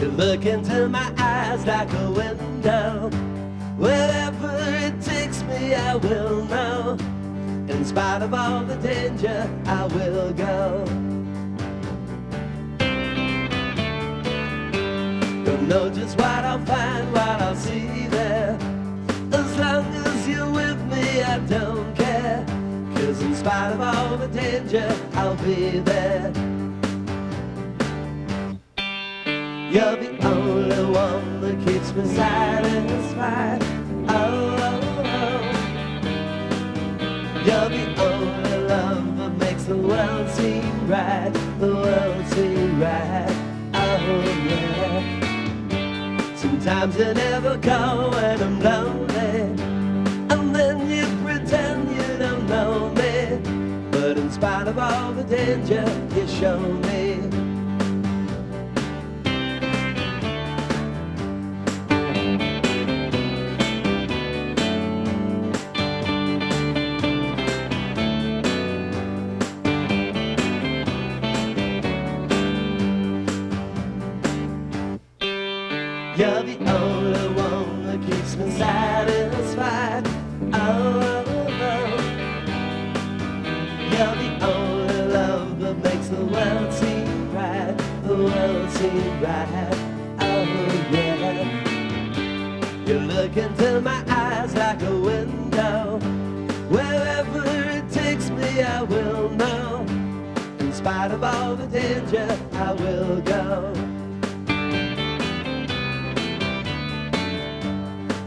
You look into my eyes like a window. Wherever it takes me, I will know. In spite of all the danger, I will go. Don't know just what I'll find, what I'll see there. As long as you're with me, I don't care. 'Cause in spite of all the danger, I'll be there. You're the only one that keeps me satisfied. Oh, oh, oh. You're the only love that makes the world seem right. The world seem right. Oh, yeah. Sometimes you never call when I'm lonely, and then you pretend you don't know me. But in spite of all the danger, you show me. You're the only one that keeps me satisfied. Oh, oh, oh. You're the only love that makes the world seem right. The world seem right. Oh, yeah. You look into my eyes like a window. Wherever it takes me, I will know. In spite of all the danger, I will go.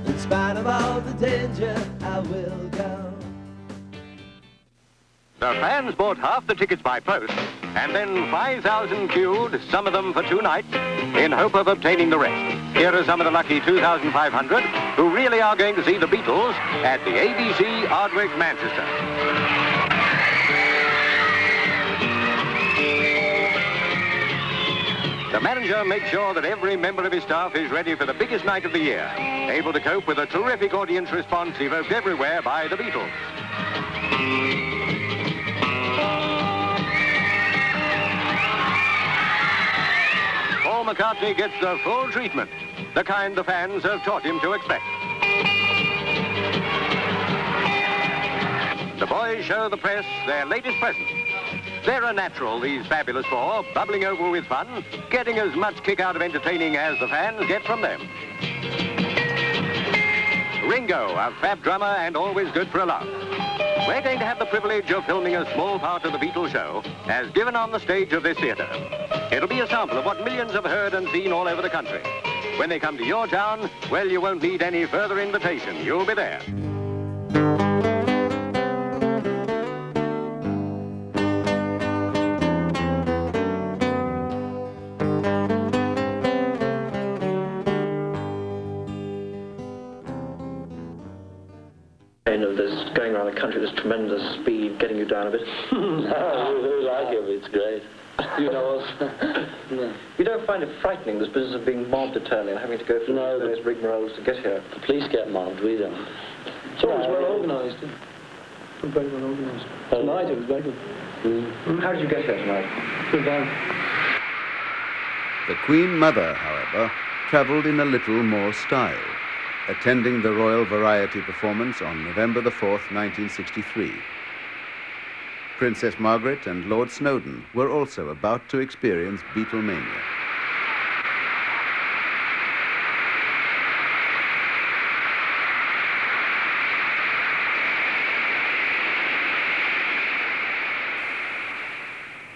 In spite of all the danger, I will go. The fans bought half the tickets by post, and then 5,000 queued, some of them for 2 nights, in hope of obtaining the rest. Here are some of the lucky 2,500 who really are going to see the Beatles at the ABC Ardwick, Manchester. The manager makes sure that every member of his staff is ready for the biggest night of the year, able to cope with a terrific audience response evoked everywhere by the Beatles. Paul McCartney gets the full treatment, the kind the fans have taught him to expect. The boys show the press their latest present. They're a natural, these fabulous four, bubbling over with fun, getting as much kick out of entertaining as the fans get from them. Ringo, a fab drummer and always good for a laugh. We're going to have the privilege of filming a small part of the Beatles show as given on the stage of this theatre. It'll be a sample of what millions have heard and seen all over the country. When they come to your town, well, you won't need any further invitation. You'll be there. There's going around the country, there's tremendous speed getting you down a bit. No, we like it, it's great. You know us? No. You don't find it frightening, this business of being mobbed eternally and having to go through various rigmaroles to get here? The police get mobbed, we don't. It's always well organised. Very well organised. Tonight it was very good. How did you get here tonight? Good down. The Queen Mother, however, travelled in a little more style, attending the Royal Variety performance on November the 4th, 1963. Princess Margaret and Lord Snowdon were also about to experience Beatlemania.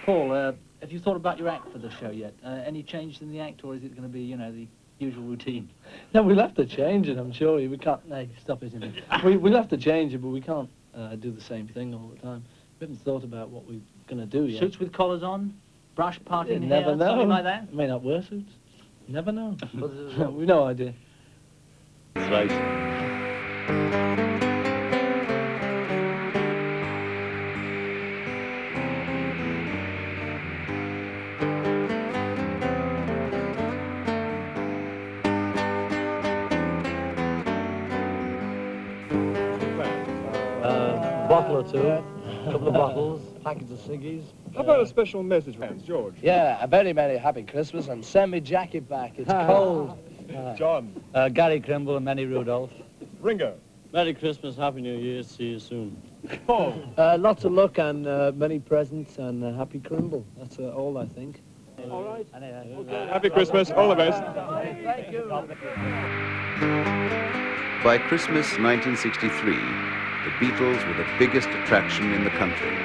Paul, have you thought about your act for the show yet? Any change in the act, or is it going to be, you know, the usual routine? No, we'll have to change it, I'm sure. We can't... No, stop it. We'll have to change it, but we can't do the same thing all the time. We haven't thought about what we're going to do yet. Suits with collars on? Brush, parting hair? Never know. Something like that? May not wear suits. Never know. We've no idea. That's right. Bottle or two. couple of bottles, packets of ciggies. How about a special message for Prince George? Yeah, a very, very happy Christmas, and send me jacket back. It's cold. John. Gary Krimble and Manny Rudolph. Ringo. Merry Christmas, Happy New Year, see you soon. Paul. Lots of luck and many presents and happy Crimble. That's all I think. All right. Happy Christmas. All the best. Thank you. By Christmas 1963, the Beatles were the biggest attraction in the country.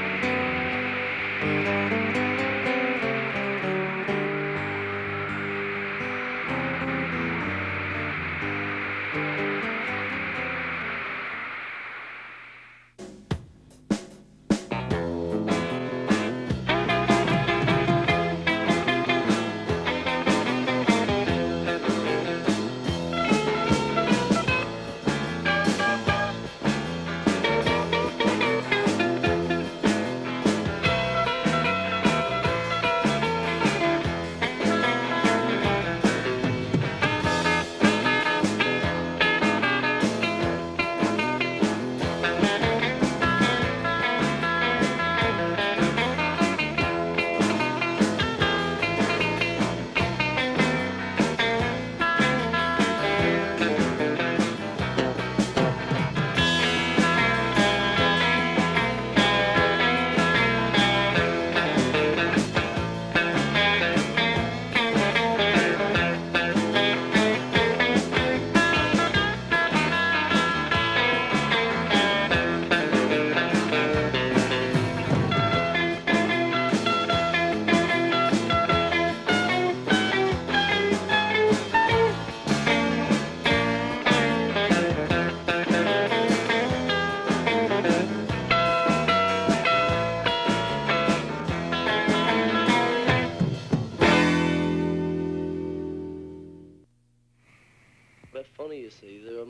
But funny, you see, there are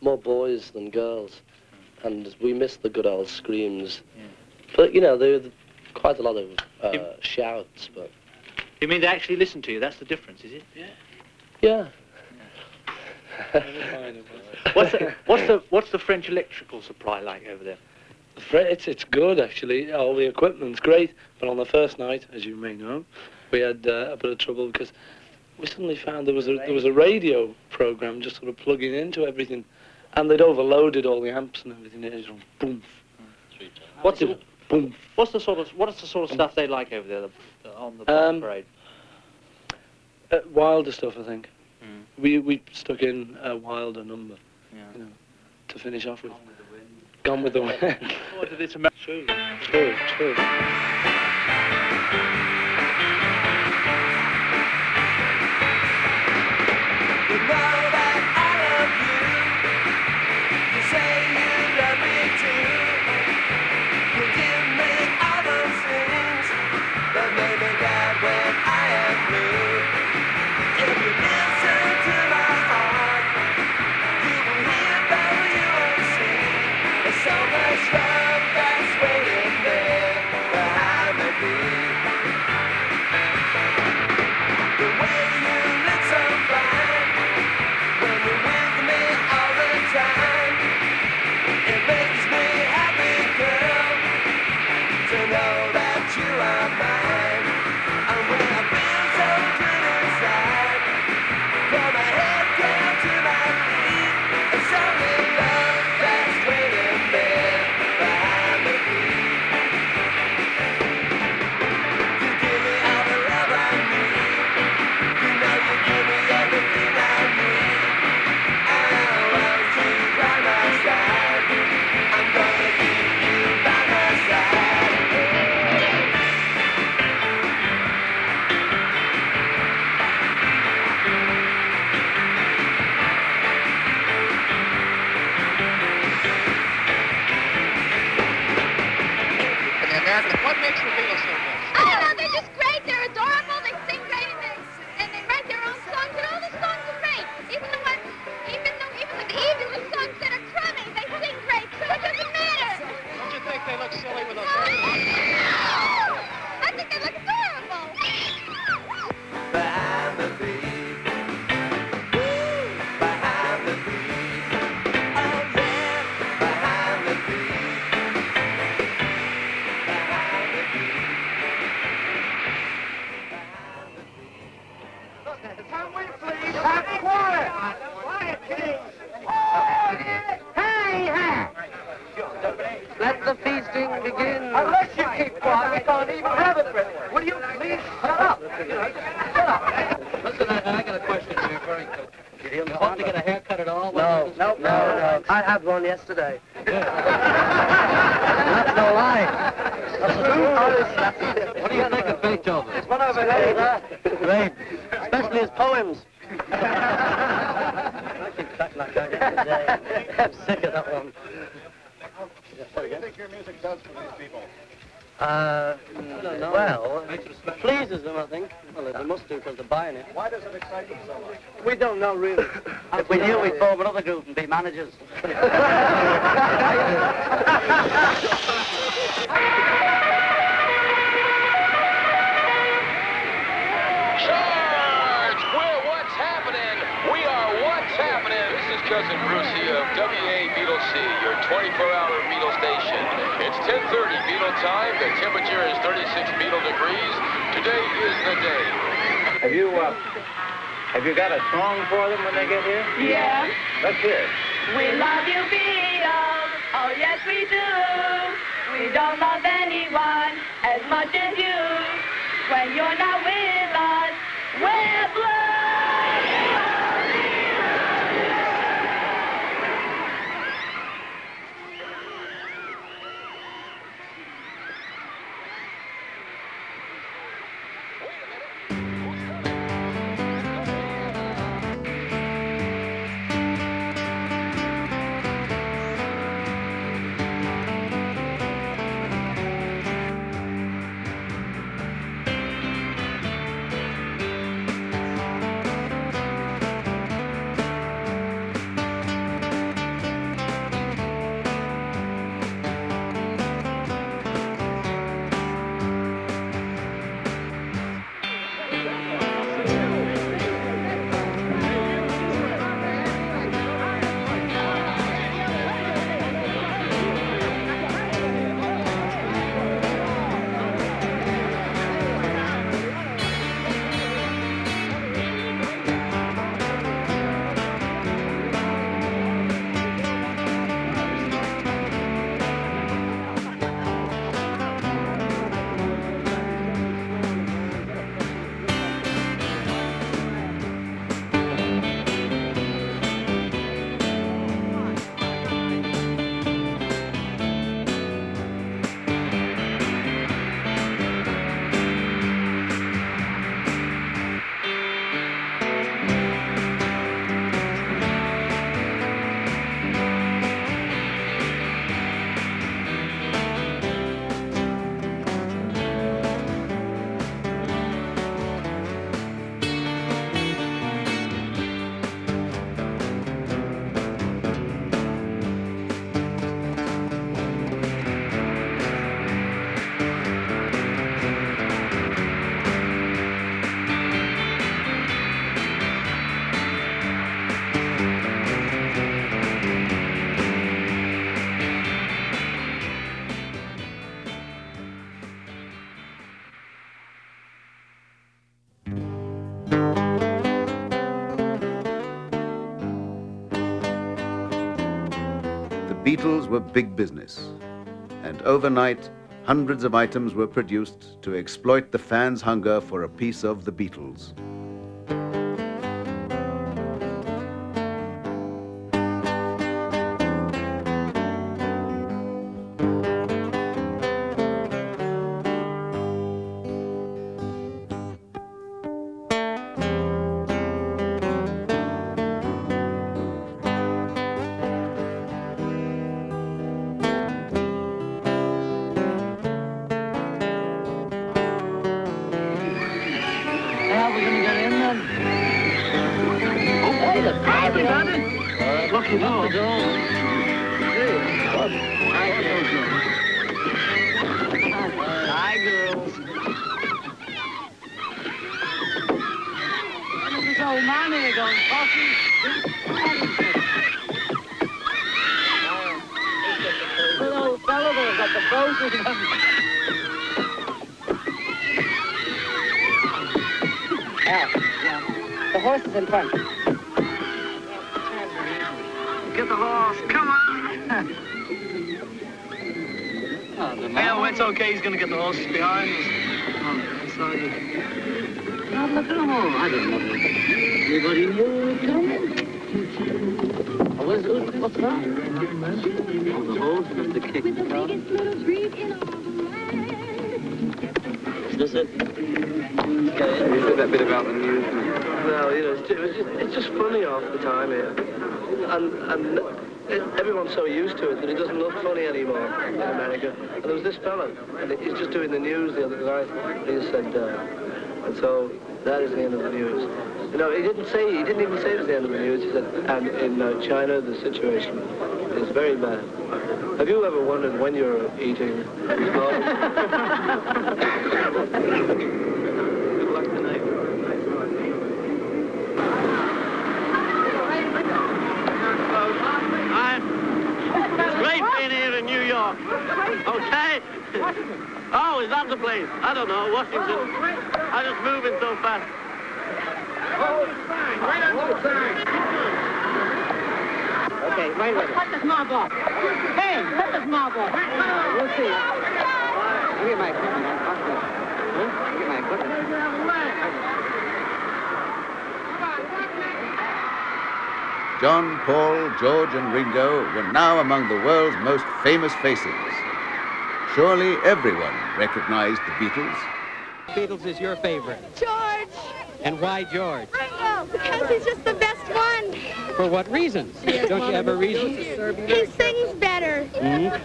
more boys than girls, and we miss the good old screams. Yeah. But you know, there are quite a lot of shouts. But You mean they actually listen to you? That's the difference, is it? yeah. What's the French electrical supply like over there? It's good, actually. All the equipment's great, but on the first night, as you may know, we had a bit of trouble because we suddenly found there was a radio program just sort of plugging into everything, and they'd overloaded all the amps and everything. It was boom. What's the Boom. sort of stuff they like over there on the parade? Wilder stuff, I think. Mm. We stuck in a Wilder number, Yeah. you know, to finish off with. Gone with the Wind. What did it True. You know that I love you. You say you love me too. You give me all those things that make me glad when I am blue. If you listen to my heart, you will hear though you won't see. There's so much love that's waiting there behind the beat. The way you look so fine when you're with me all the time, it makes me happy, girl, to know that you are mine. And when I feel so good inside, from my head down to my feet, it's only love that's waiting there behind the beat. You give me all the love I need. You know you give me everything I need. I want you by my side. I'm gonna keep you by my side. What makes the Beatles so good? I don't know, they're just great, they're adorable, they sing great, and they write their own songs, and all the songs are great. Even the songs that are crummy, they sing great, so it doesn't matter. Don't you think they look silly with those I think they look adorable. Behind the beat, behind the beat, oh yeah, behind the beat. begin. Unless you keep quiet, we can't even have a breakfast. Will you please shut up? Shut up. Listen, I got a question here, very quick. You want to get a haircut at all? No. I had one yesterday. That's no lie. What do you think of Beethoven? It's one of his great, especially his poems. I keep cracking like that yesterday. I'm sick of that one. What do you think your music does for these people? I don't know. Well, it pleases them, I think. Well, they must do because they're buying it. Why does it excite them so much? We don't know, really. If we knew, we'd form another group and be managers. Charge! We're What's Happening. We are What's Happening. This is Cousin Brucey of WA Beatles C, your 24-hour Beatle station. It's 10:30 Beatle time. The temperature is 36 Beatle degrees. Today is the day. Have you got a song for them when they get here? Yeah. Let's hear it. We love you, Beatles. Oh, yes, we do. We don't love anyone as much as you. When you're not with us, we're blue. Beatles were big business, and overnight, hundreds of items were produced to exploit the fans' hunger for a piece of the Beatles. Hi, girls. Look at this old man here going coffee. Good old fellow there got the poses in him. Yeah. The horse is in front. Get the horse, come on. Yeah, it's okay. He's going to get the horses behind us. Beside us. Oh, look at them all. I didn't know anybody knew who was coming. Oh, what's that? Oh, the horse with the kick. Is this it? Okay. You said that bit about the news. Well, you know, it's just funny half the time here. And everyone's so used to it that it doesn't look funny anymore in America. And there was this fella, and he's just doing the news the other night. He said, and so that is the end of the news. You know, he didn't even say it was the end of the news. He said, and in China, the situation is very bad. Have you ever wondered when you're eating? Good luck tonight. It's great being here in New York. Okay? Oh, is that the place? I don't know, Washington. I'm just moving so fast. Okay, right with it. Cut this mob off. Hey, cut this mob off. We'll see. Look at my equipment. Look at my equipment. John, Paul, George, and Ringo were now among the world's most famous faces. Surely everyone recognized the Beatles. Beatles is your favorite. George! And why George? Ringo! Because he's just the best one. For what reasons? Don't you have a reason? He sings better.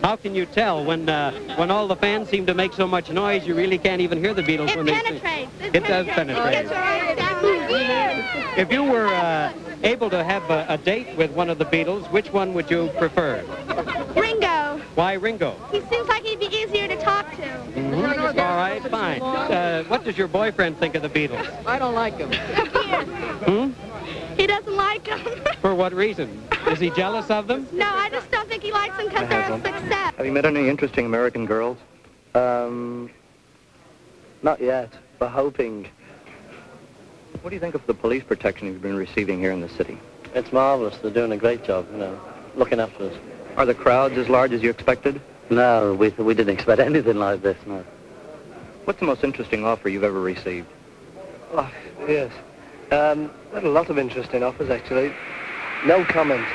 How can you tell when all the fans seem to make so much noise, you really can't even hear the Beatles It when they sing? penetrates. It does penetrate. If you were able to have a date with one of the Beatles, which one would you prefer? Ringo. Why Ringo? He seems like he'd be easier to talk to. All right, fine. What does your boyfriend think of the Beatles? I don't like him. He doesn't like him. For what reason? Is he jealous of them? No, I just don't think he likes them because they're a success. Have you met any interesting American girls? Not yet, but hoping. What do you think of the police protection you've been receiving here in the city? It's marvelous. They're doing a great job, you know, looking after us. Are the crowds as large as you expected? No, we didn't expect anything like this, no. What's the most interesting offer you've ever received? Oh, yes. Had a lot of interesting offers, actually. No comment.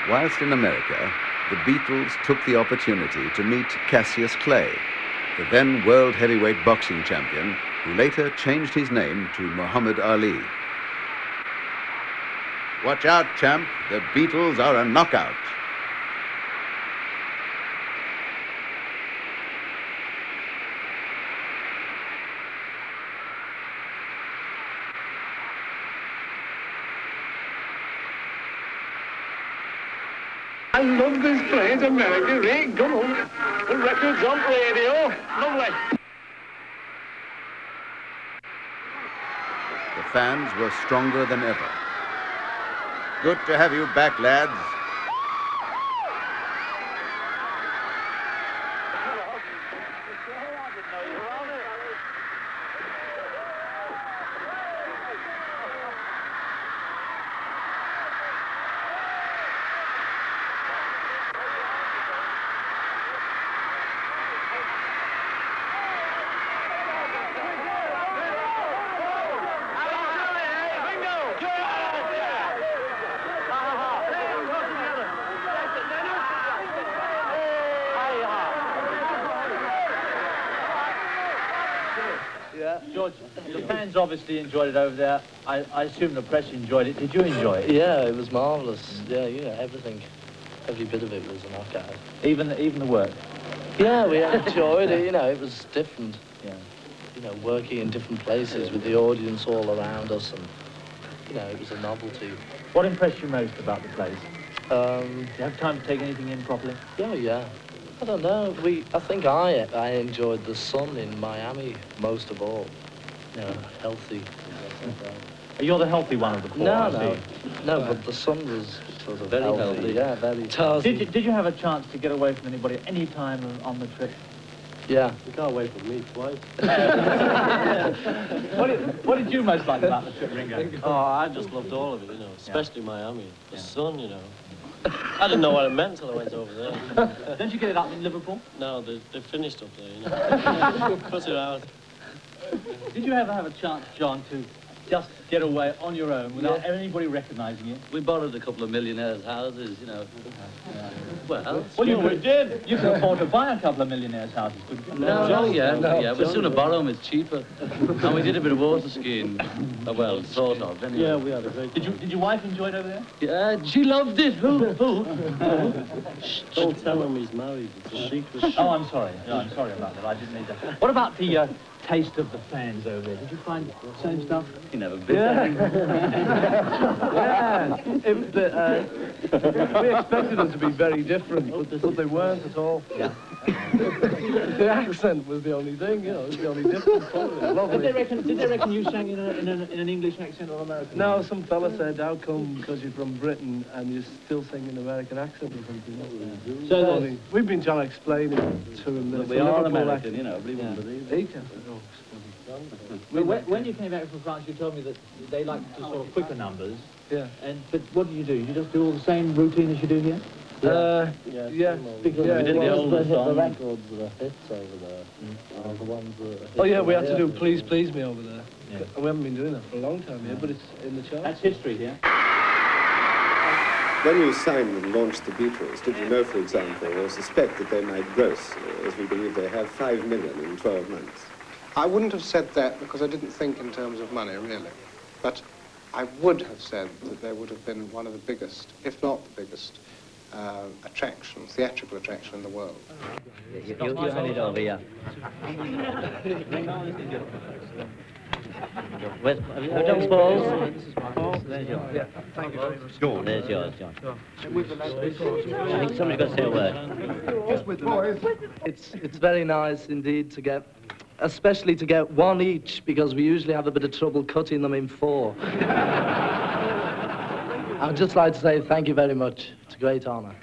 Whilst in America, the Beatles took the opportunity to meet Cassius Clay, the then world heavyweight boxing champion, who later changed his name to Muhammad Ali. Watch out, champ. The Beatles are a knockout. I love this place, America. Really good. The record's on radio. Lovely. The fans were stronger than ever. Good to have you back, lads. George, the fans obviously enjoyed it over there. I assume the press enjoyed it. Did you enjoy it? Yeah, it was marvellous. Yeah, you know, everything. Every bit of it was a knockout. Even the work? Yeah, we enjoyed it. You know, it was different. Yeah. You know, working in different places with the audience all around us, and you know, it was a novelty. What impressed you most about the place? Do you have time to take anything in properly? Yeah, yeah. I don't know. I think I enjoyed the sun in Miami most of all. You know, healthy. You're the healthy one of the four. No, but the sun was sort of very healthy. Yeah, very. Did you have a chance to get away from anybody at any time on the trip? Yeah. You can't wait for me twice. What did you most like about the trip, Ringo? Oh, I just loved all of it, you know, especially Miami. The sun, you know. I didn't know what it meant until I went over there. Don't you get it up in Liverpool? No, they finished up there, you know. Cut it out. Did you ever have a chance, John, to just get away on your own without anybody recognising you? We borrowed a couple of millionaires' houses, you know. Well, you did. You could afford to buy a couple of millionaires' houses, couldn't you? Yeah. We'd sooner borrow them, it's cheaper. And we did a bit of water skiing. Well, sort of, anyway. Yeah, we had a great Did your wife enjoy it over there? Yeah, she loved it. Who? Don't tell him he's married. It's a secret. Oh, I'm sorry. No, I'm sorry about that. I didn't need that. What about the taste of the fans over there? Did you find the same stuff? You never been there. We expected them to be very different, but they weren't at all. Yeah. The accent was the only thing, you know, it was the only difference. Lovely. Did they reckon you sang in an English accent or American? No, some fella said, how come because you're from Britain and you still sing an American accent or something? So we've been trying to explain it to him. But we are American, you know, we wouldn't believe it. When you came back from France, you told me that they like to sort of quicker numbers. Yeah. But what do? You just do all the same routine as you do here? Yeah. Because we did the older songs. The records that are hits over there. The ones that are hits. Oh yeah, we had to do Please Please Me over there. Yeah. And we haven't been doing that for a long time here, but it's in the charts. That's history here. When you signed and launched the Beatles, did you know, for example, or suspect that they might gross, as we believe they have, 5 million in 12 months? I wouldn't have said that because I didn't think in terms of money, really. But I would have said that they would have been one of the biggest, if not the biggest, theatrical attraction in the world. You hand it over here. Have you done Paul's? There's yours. Yeah, thank you very much. There's yours, John. I think somebody's got to say a word. Just with boys. It's very nice indeed to get, especially to get one each, because we usually have a bit of trouble cutting them in 4. I'd just like to say thank you very much. It's a great honour.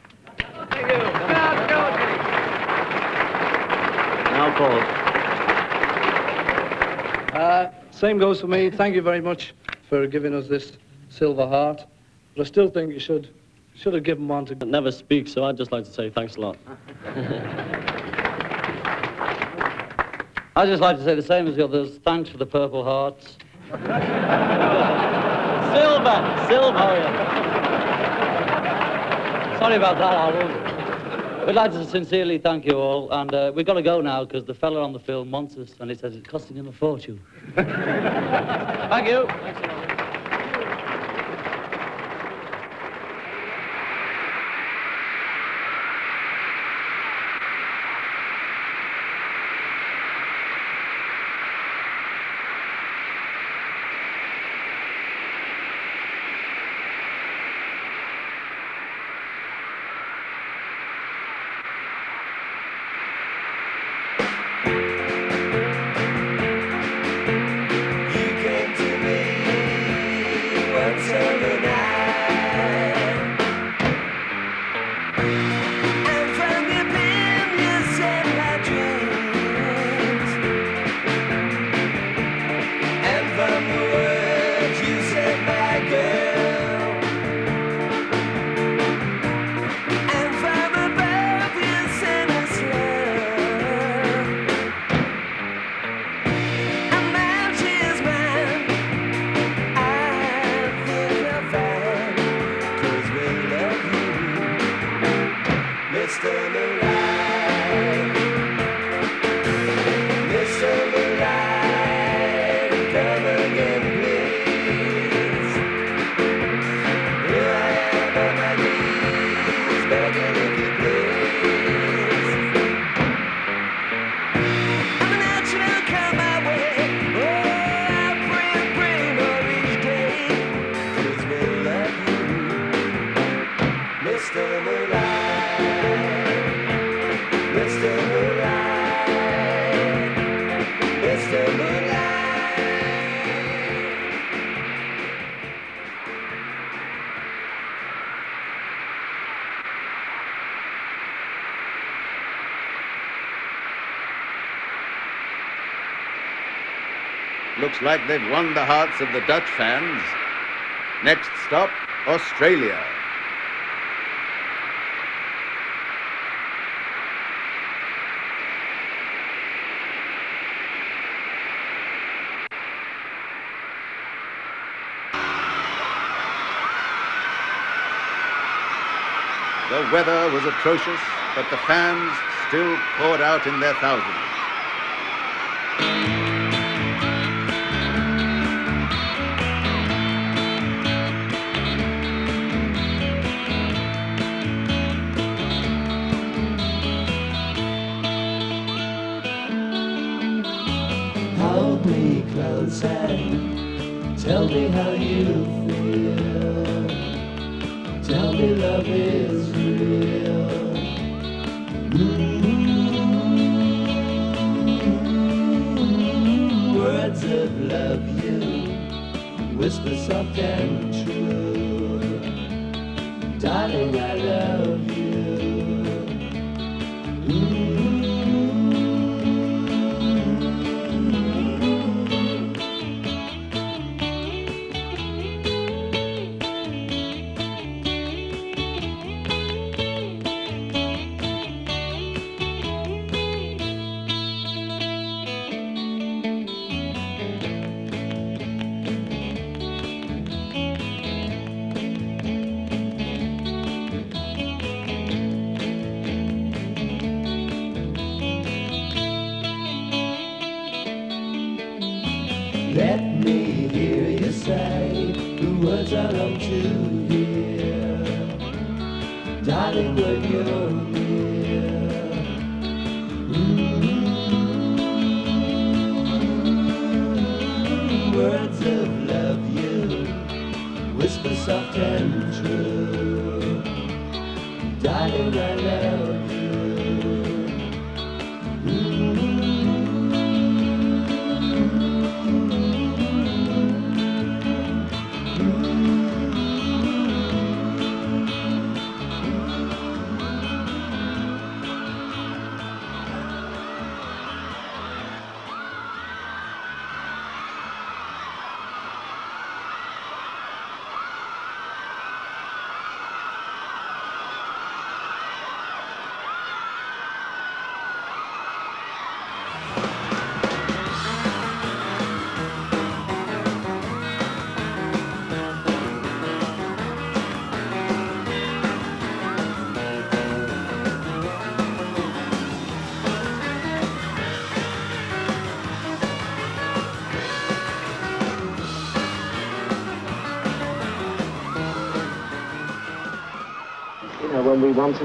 Thank you. Now, Paul. Same goes for me. Thank you very much for giving us this Silver Heart. But I still think you should have given one to... I never speak, so I'd just like to say thanks a lot. I'd just like to say the same as the others. Thanks for the Purple Hearts. Silver! Oh, yeah. Sorry about that, Harold. We'd like to sincerely thank you all, and we've got to go now because the fella on the film wants us, and he says it's costing him a fortune. Thank you. Looks like they've won the hearts of the Dutch fans. Next stop, Australia. The weather was atrocious, but the fans still poured out in their thousands. Hold me close and tell me how you feel. Tell me love is real. Words of love you whisper soft and true. Darling, I love you. Let me hear you say the words I long to hear. Darling, when you're near. Words of love you whisper soft and true. Darling, I love you.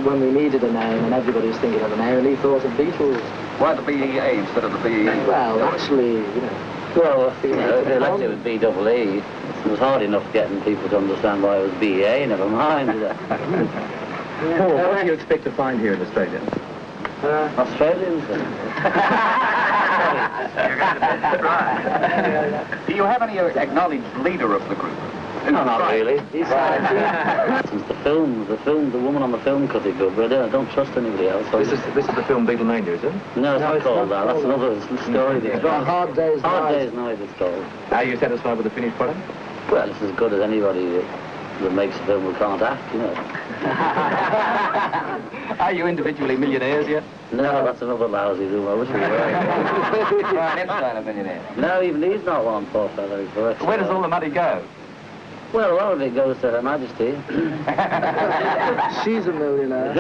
When we needed a name and everybody was thinking of a name, and he thought of Beatles. Why the BEA instead of the BE? Well, actually, you know. Well, if they left it with BEE, it was hard enough getting people to understand why it was BEA, never mind. Paul, what do you expect to find here in Australia? Australians. Do you have any acknowledged leader of the group? No, not really. Since the woman on the film cut it good, but I don't trust anybody else. This is the film Beatlemania, is it? No, it's not called that. That's another story. It's got Hard Day's Night. Hard Day's Night, it's called. Are you satisfied with the finished product? Well, it's as good as anybody that makes a film who can't act, you know. Are you individually millionaires yet? No, that's another lousy room. I wish we were. Brian Epstein a millionaire. No, even he's not one, poor fellow. Where does all the money go? Well, a lot of it goes to Her Majesty. She's a millionaire.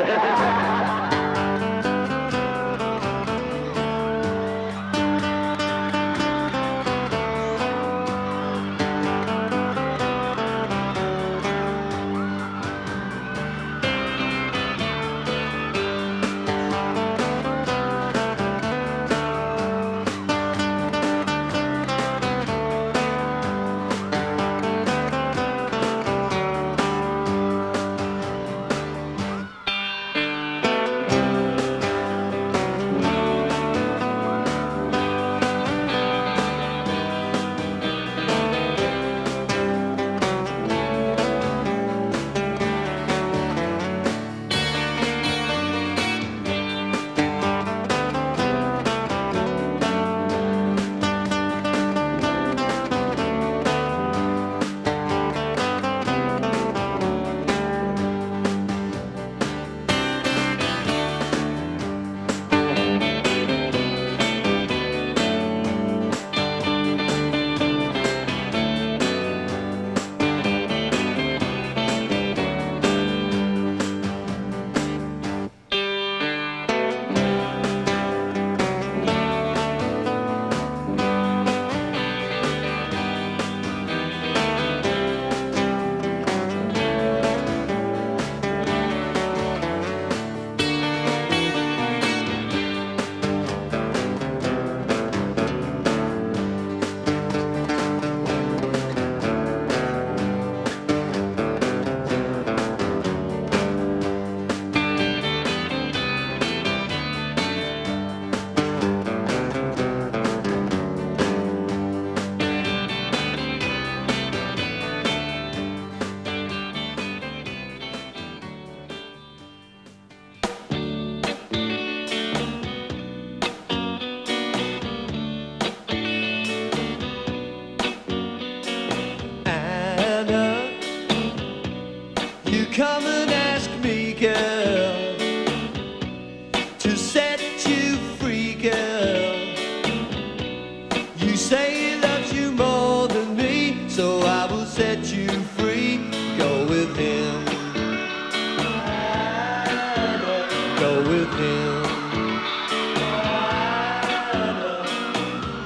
with him.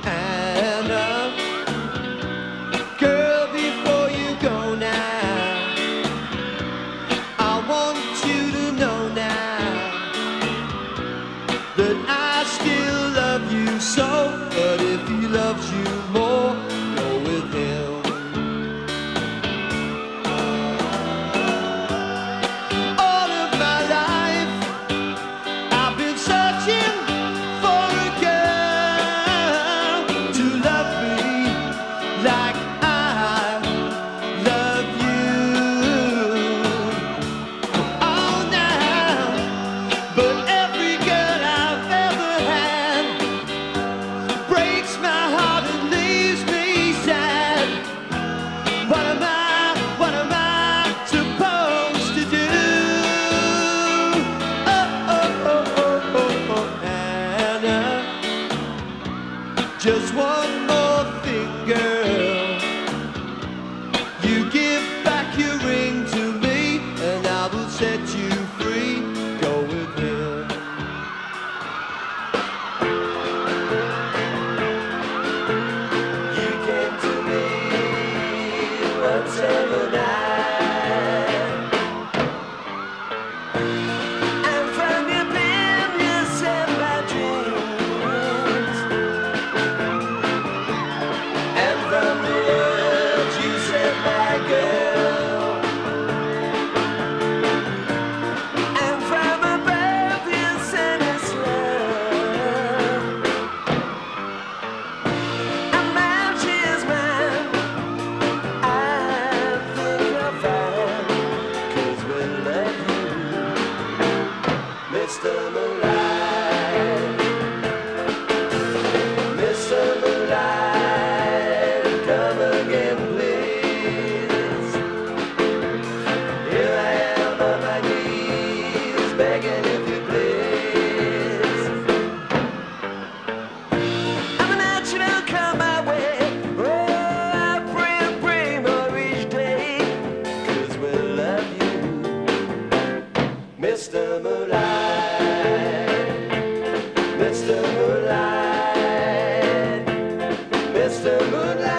Anna, girl, before you go now, I want you to know now that I still love you so, but if he loves you more, go with him. All of my life I've been searching for a girl to love me like I love you. Oh, now, but every girl I've ever had breaks my heart and leaves me sad. What am I supposed to do? Oh, Anna, just one more thing, girl. You give back your ring to me, and I will set you free. Go with him. You came to me one summer night, and from your pen you set my dreams, and from the words you said, my girl, and from above you sent us love. A man, she is mine. I think you're fine, 'cause we love you, Mr. Moonlight. Mr. Moonlight, come again, please. Here I am on my knees, begging if you please. I'm a natural, come my way. Oh, I pray more each day, 'cause we love you, Mr. Moonlight. Mr. Moonlight. Mr. Moonlight.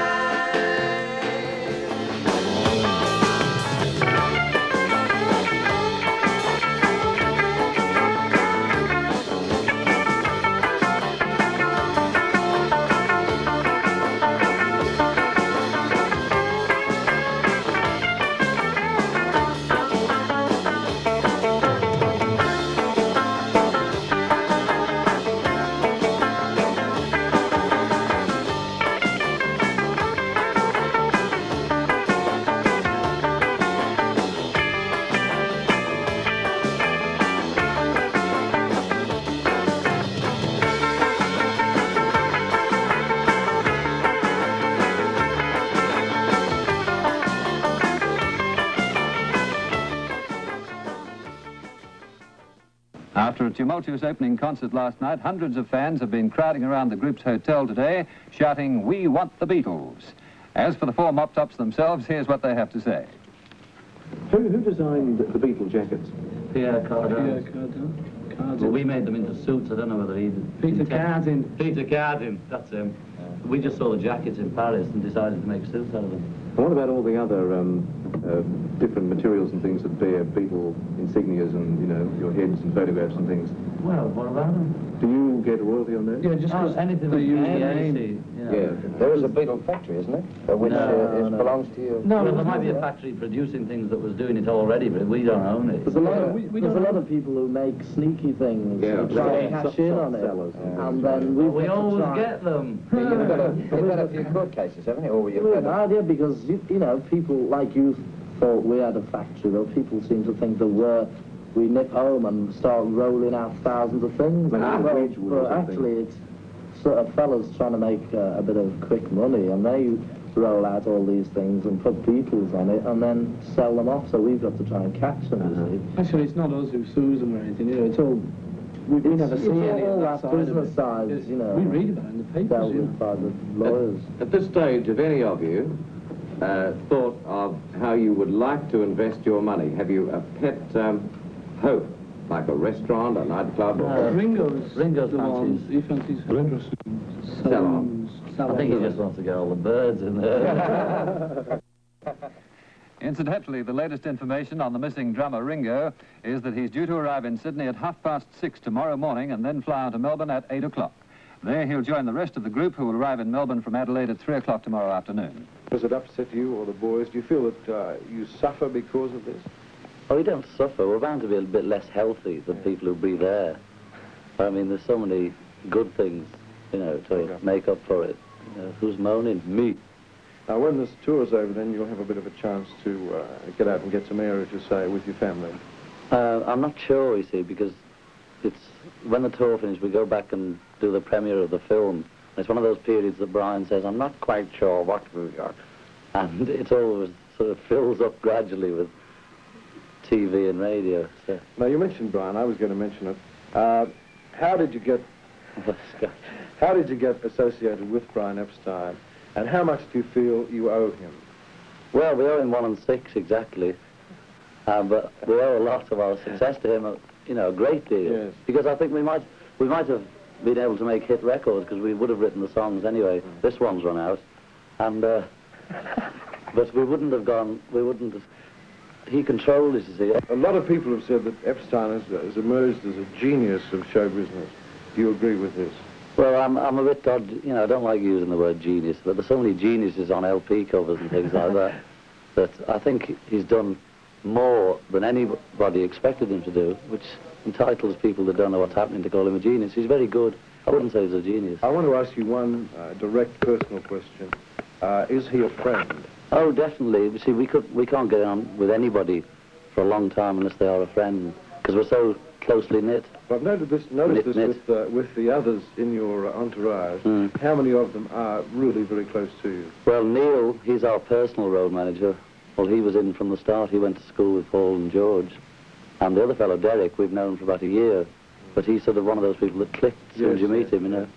After a tumultuous opening concert last night, hundreds of fans have been crowding around the group's hotel today, shouting, "We want the Beatles." As for the four mop-tops themselves, here's what they have to say. Who designed the Beatle jackets? Pierre Cardin. Pierre Cardin. Well, we made them into suits. I don't know whether he did. Peter Cardin. Peter Cardin, that's him. We just saw the jackets in Paris and decided to make suits out of them. And what about all the other different materials and things that bear Beatle insignias and, you know, your heads and photographs and things? Well, what about them? Do you get a royalty on those? Yeah, just anything they use the the name. name. Yeah. There is a Beatle factory, isn't it? Which belongs to you. No, well, there might be a factory producing things that was doing it already, but we don't own it. There's a lot of people who make sneaky things, who try to cash in on it, and then we always get them. You've had a few court cases, haven't you? Or We have no idea, because, you know, people like you thought we had a factory, though people seem to think that we nip home and start rolling out thousands of things. But actually, it's sort of fellas trying to make a bit of quick money, and they roll out all these things and put Beatles on it and then sell them off, so we've got to try and catch them, you see. Actually, it's not us who sues them or anything, you know, it's all... We never see any of that side business of it. side, you know. We read about it in the papers, dealt you know. with by the lawyers. At this stage, have any of you thought of how you would like to invest your money? Have you a pet hope Like a restaurant, a nightclub, or... Ringo's the fancies. He fancies Salons. I think he just wants to get all the birds in there. Incidentally, the latest information on the missing drummer Ringo is that he's due to arrive in Sydney at 6:30 tomorrow morning and then fly on to Melbourne at 8 o'clock. There he'll join the rest of the group who will arrive in Melbourne from Adelaide at 3 o'clock tomorrow afternoon. Does it upset you or the boys? Do you feel that you suffer because of this? Oh, we don't suffer. We're bound to be a bit less healthy than people who'll be there. I mean, there's so many good things, you know, to make up for it. You know, who's moaning? Me. Now, when this tour's over, then you'll have a bit of a chance to get out and get some air, as you say, with your family. I'm not sure, you see, because it's when the tour finishes, we go back and do the premiere of the film. It's one of those periods that Brian says, I'm not quite sure what we've got. And it always sort of fills up gradually with TV and radio. So. Now, you mentioned Brian. I was going to mention it. How did you get associated with Brian Epstein, and how much do you feel you owe him? Well, we owe him 1 and 6 exactly, but we owe a lot of our success to him, you know, a great deal. Yes. Because I think we might have been able to make hit records because we would have written the songs anyway. This one's run out, and but we wouldn't have gone. We wouldn't have. He controlled it, you see. A lot of people have said that Epstein has emerged as a genius of show business. Do you agree with this? Well, I'm a bit odd, you know, I don't like using the word genius, but there's so many geniuses on LP covers and things like that, that I think he's done more than anybody expected him to do, which entitles people that don't know what's happening to call him a genius. He's very good. I wouldn't say he's a genius. I want to ask you one direct personal question. Is he a friend? Oh, definitely. You see, we can't get on with anybody for a long time unless they are a friend, because we're so closely knit. Well, I've noticed this with the others in your entourage. How many of them are really very close to you? Well, Neil, he's our personal road manager. Well, he was in from the start. He went to school with Paul and George. And the other fellow, Derek, we've known for about a year. But he's sort of one of those people that clicked as soon as you meet him, you know.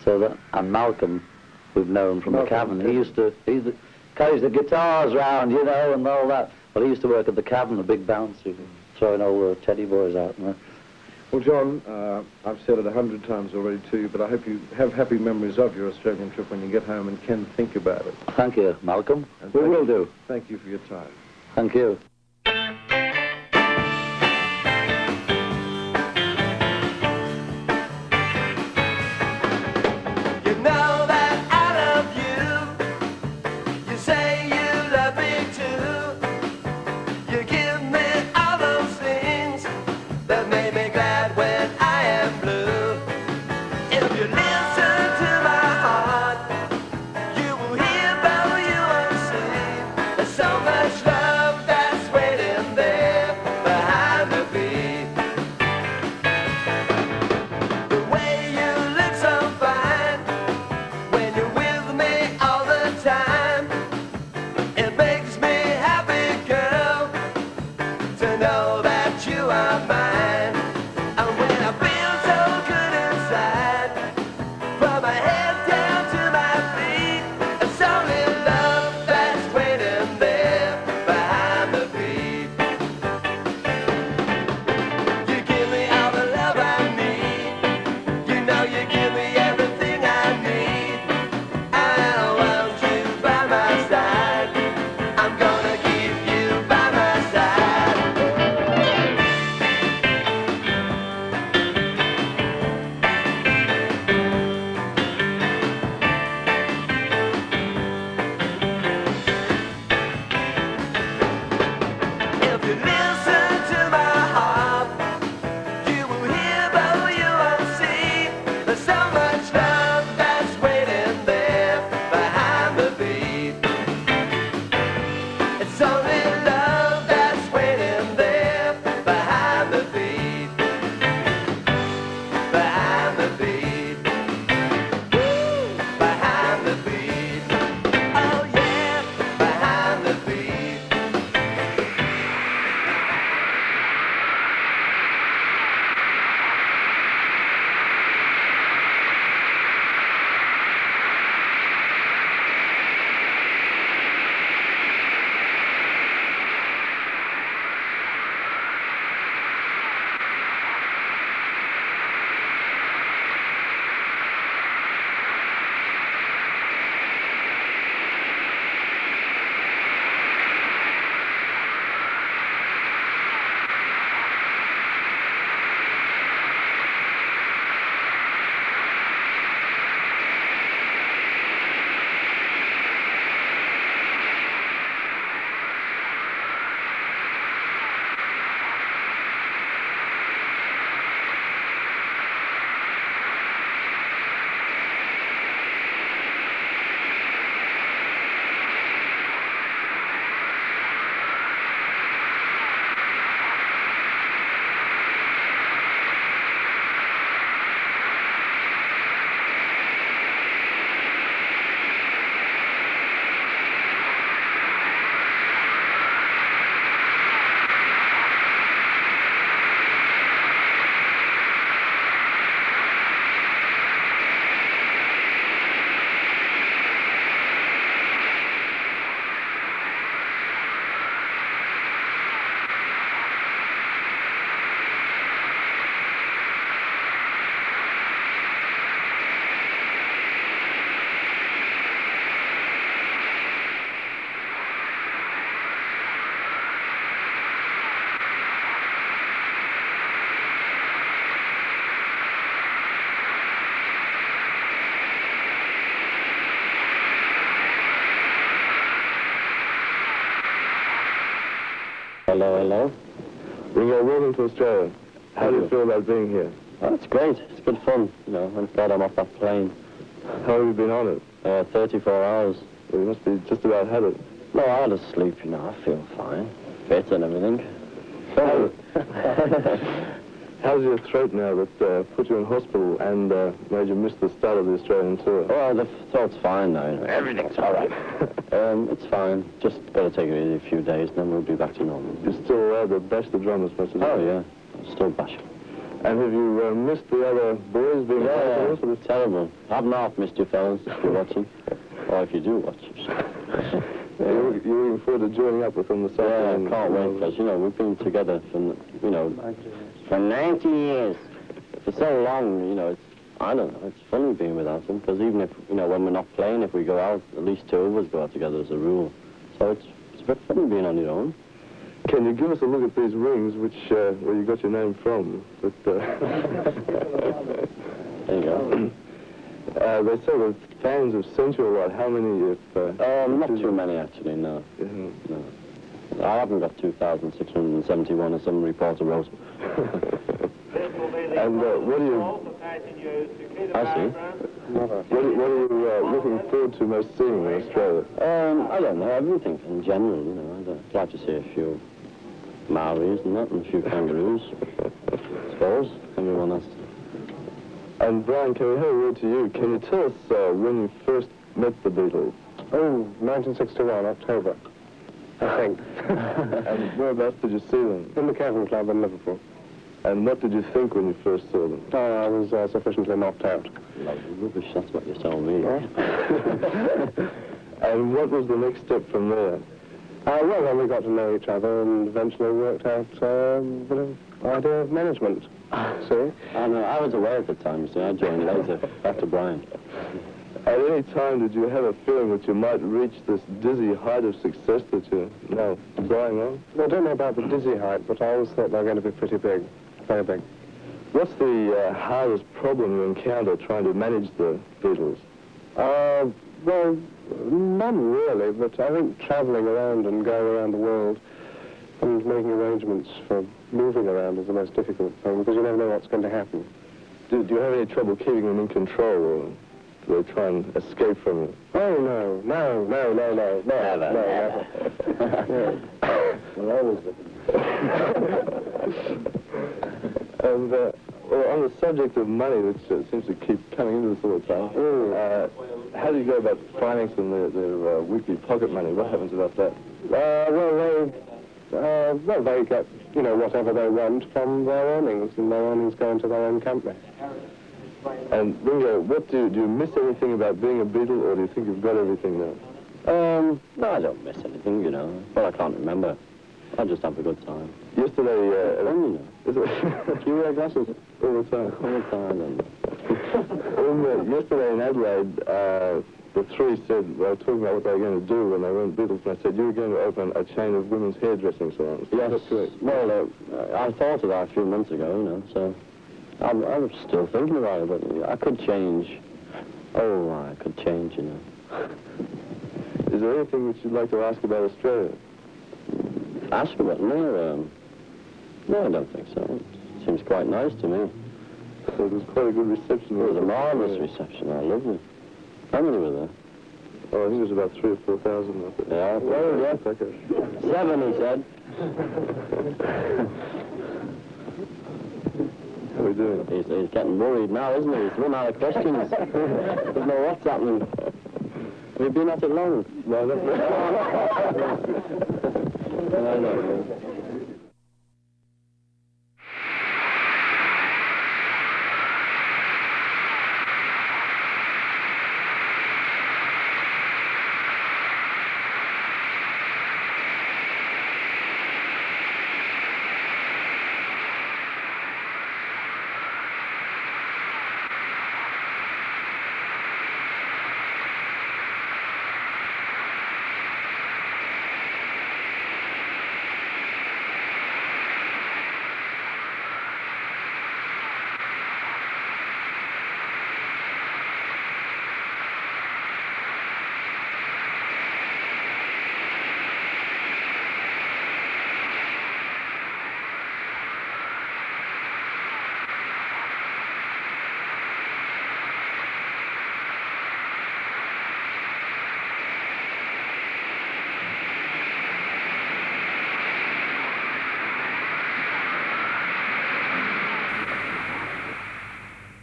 So that, and Malcolm, we've known from the cabin. He carries the guitars round, you know, and all that. Well, he used to work at the cabin, the big bouncer, throwing all the teddy boys out. You know. Well, John, I've said it 100 times already to you, but I hope you have happy memories of your Australian trip when you get home and can think about it. Thank you, Malcolm. We will do. Thank you for your time. Thank you. So much love, that's Hello, hello. Ringo, welcome to Australia. How do you feel about being here? Oh, it's great. It's good fun, you know. I'm glad I'm off that plane. How have you been on it? 34 hours. Well, you must be just about had it. No, I had a sleep, you know. I feel fine. Fit and everything. How's your throat now that put you in hospital and made you miss the start of the Australian tour? Well, the throat's fine now, you know. Everything's all right. It's fine. Just got to take it easy a few days, and then we'll be back to normal. You're still allowed to bash the drum as much as Oh, yeah. Still bashing. And have you missed the other boys being Yeah, it's terrible. I've not missed you fellas if you're watching. Or if you do watch. You're looking forward to joining up with them this afternoon? Yeah, I can't wait, because, you know, we've been together for, you know, for 90 years. For so long, you know, I don't know, it's funny being without them, because even if, you know, when we're not playing, if we go out, at least two of us go out together as a rule. So it's a bit funny being on your own. Can you give us a look at these rings, where you got your name from? There you go. They say that fans have sent you a lot. How many? Not too many, actually, no. No. I haven't got 2,671, as some reporter wrote. And what are you... I see. What are you looking forward to most seeing in Australia? I don't know, everything in general, you know. I'd like to see a few Maoris and that, and a few kangaroos. I suppose. Everyone else. And Brian, can we have a word to you? Can you tell us when you first met the Beatles? Oh, 1961, October, I think. And whereabouts did you see them? In the Cavern Club in Liverpool. And what did you think when you first saw them? Oh, I was sufficiently knocked out. Lovely rubbish, that's what you're telling me. And what was the next step from there? Well, then we got to know each other and eventually worked out a bit of idea of management. See? I was away at the time, so I joined later, after Brian. At any time, did you have a feeling that you might reach this dizzy height of success that you're now flying on? Well, I don't know about the dizzy height, but I always thought they were going to be pretty big, very big. What's the hardest problem you encounter trying to manage the Beatles? Well, none really, but I think travelling around and going around the world and making arrangements for moving around is the most difficult thing, because you never know what's going to happen. Do you have any trouble keeping them in control, or do they try and escape from you? Oh, no. Never. Well, always And, well, on the subject of money, which seems to keep coming into this all the time, how do you go about financing their weekly pocket money? What happens about that? Well, they get, you know, whatever they want from their earnings, and their earnings go into their own company. And Ringo, do you miss anything about being a Beatle, or do you think you've got everything now? No, I don't miss anything, you know, but I can't remember. I just have a good time. Yesterday, you know. You wear glasses? All the time. All the time, and... Yesterday in Adelaide, the three said, they were talking about what they were going to do when they weren't Beatles, and I said, you were going to open a chain of women's hairdressing salons. Yes, that's correct. Well, I thought of that a few months ago, you know, so I'm still thinking about it, but I could change. Oh, I could change, you know. Is there anything that you'd like to ask about Australia? Ask about me? No, I don't think so. It seems quite nice to me. So it was quite a good reception. It was a marvellous reception. I loved it. How many were there? Oh, I think it was about 3,000 or 4,000. Yeah, well, yeah. Okay. 7, he said. How are we doing? He's getting worried now, isn't he? He's run out of questions. Doesn't know what's happening. Have you been at it long? No, not No.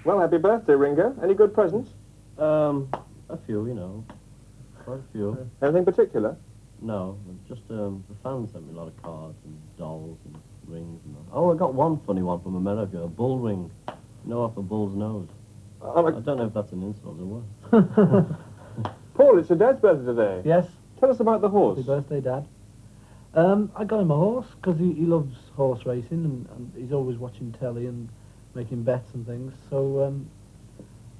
Well, happy birthday, Ringo. Any good presents? A few, you know. Quite a few. Anything particular? No, just the fans sent me a lot of cards and dolls and rings and all. Oh, I got one funny one from America, a bull ring. You know, off a bull's nose. I don't know if that's an insult or what. Paul, it's your dad's birthday today. Yes. Tell us about the horse. Happy birthday, Dad. I got him a horse because he loves horse racing and he's always watching telly and making bets and things. So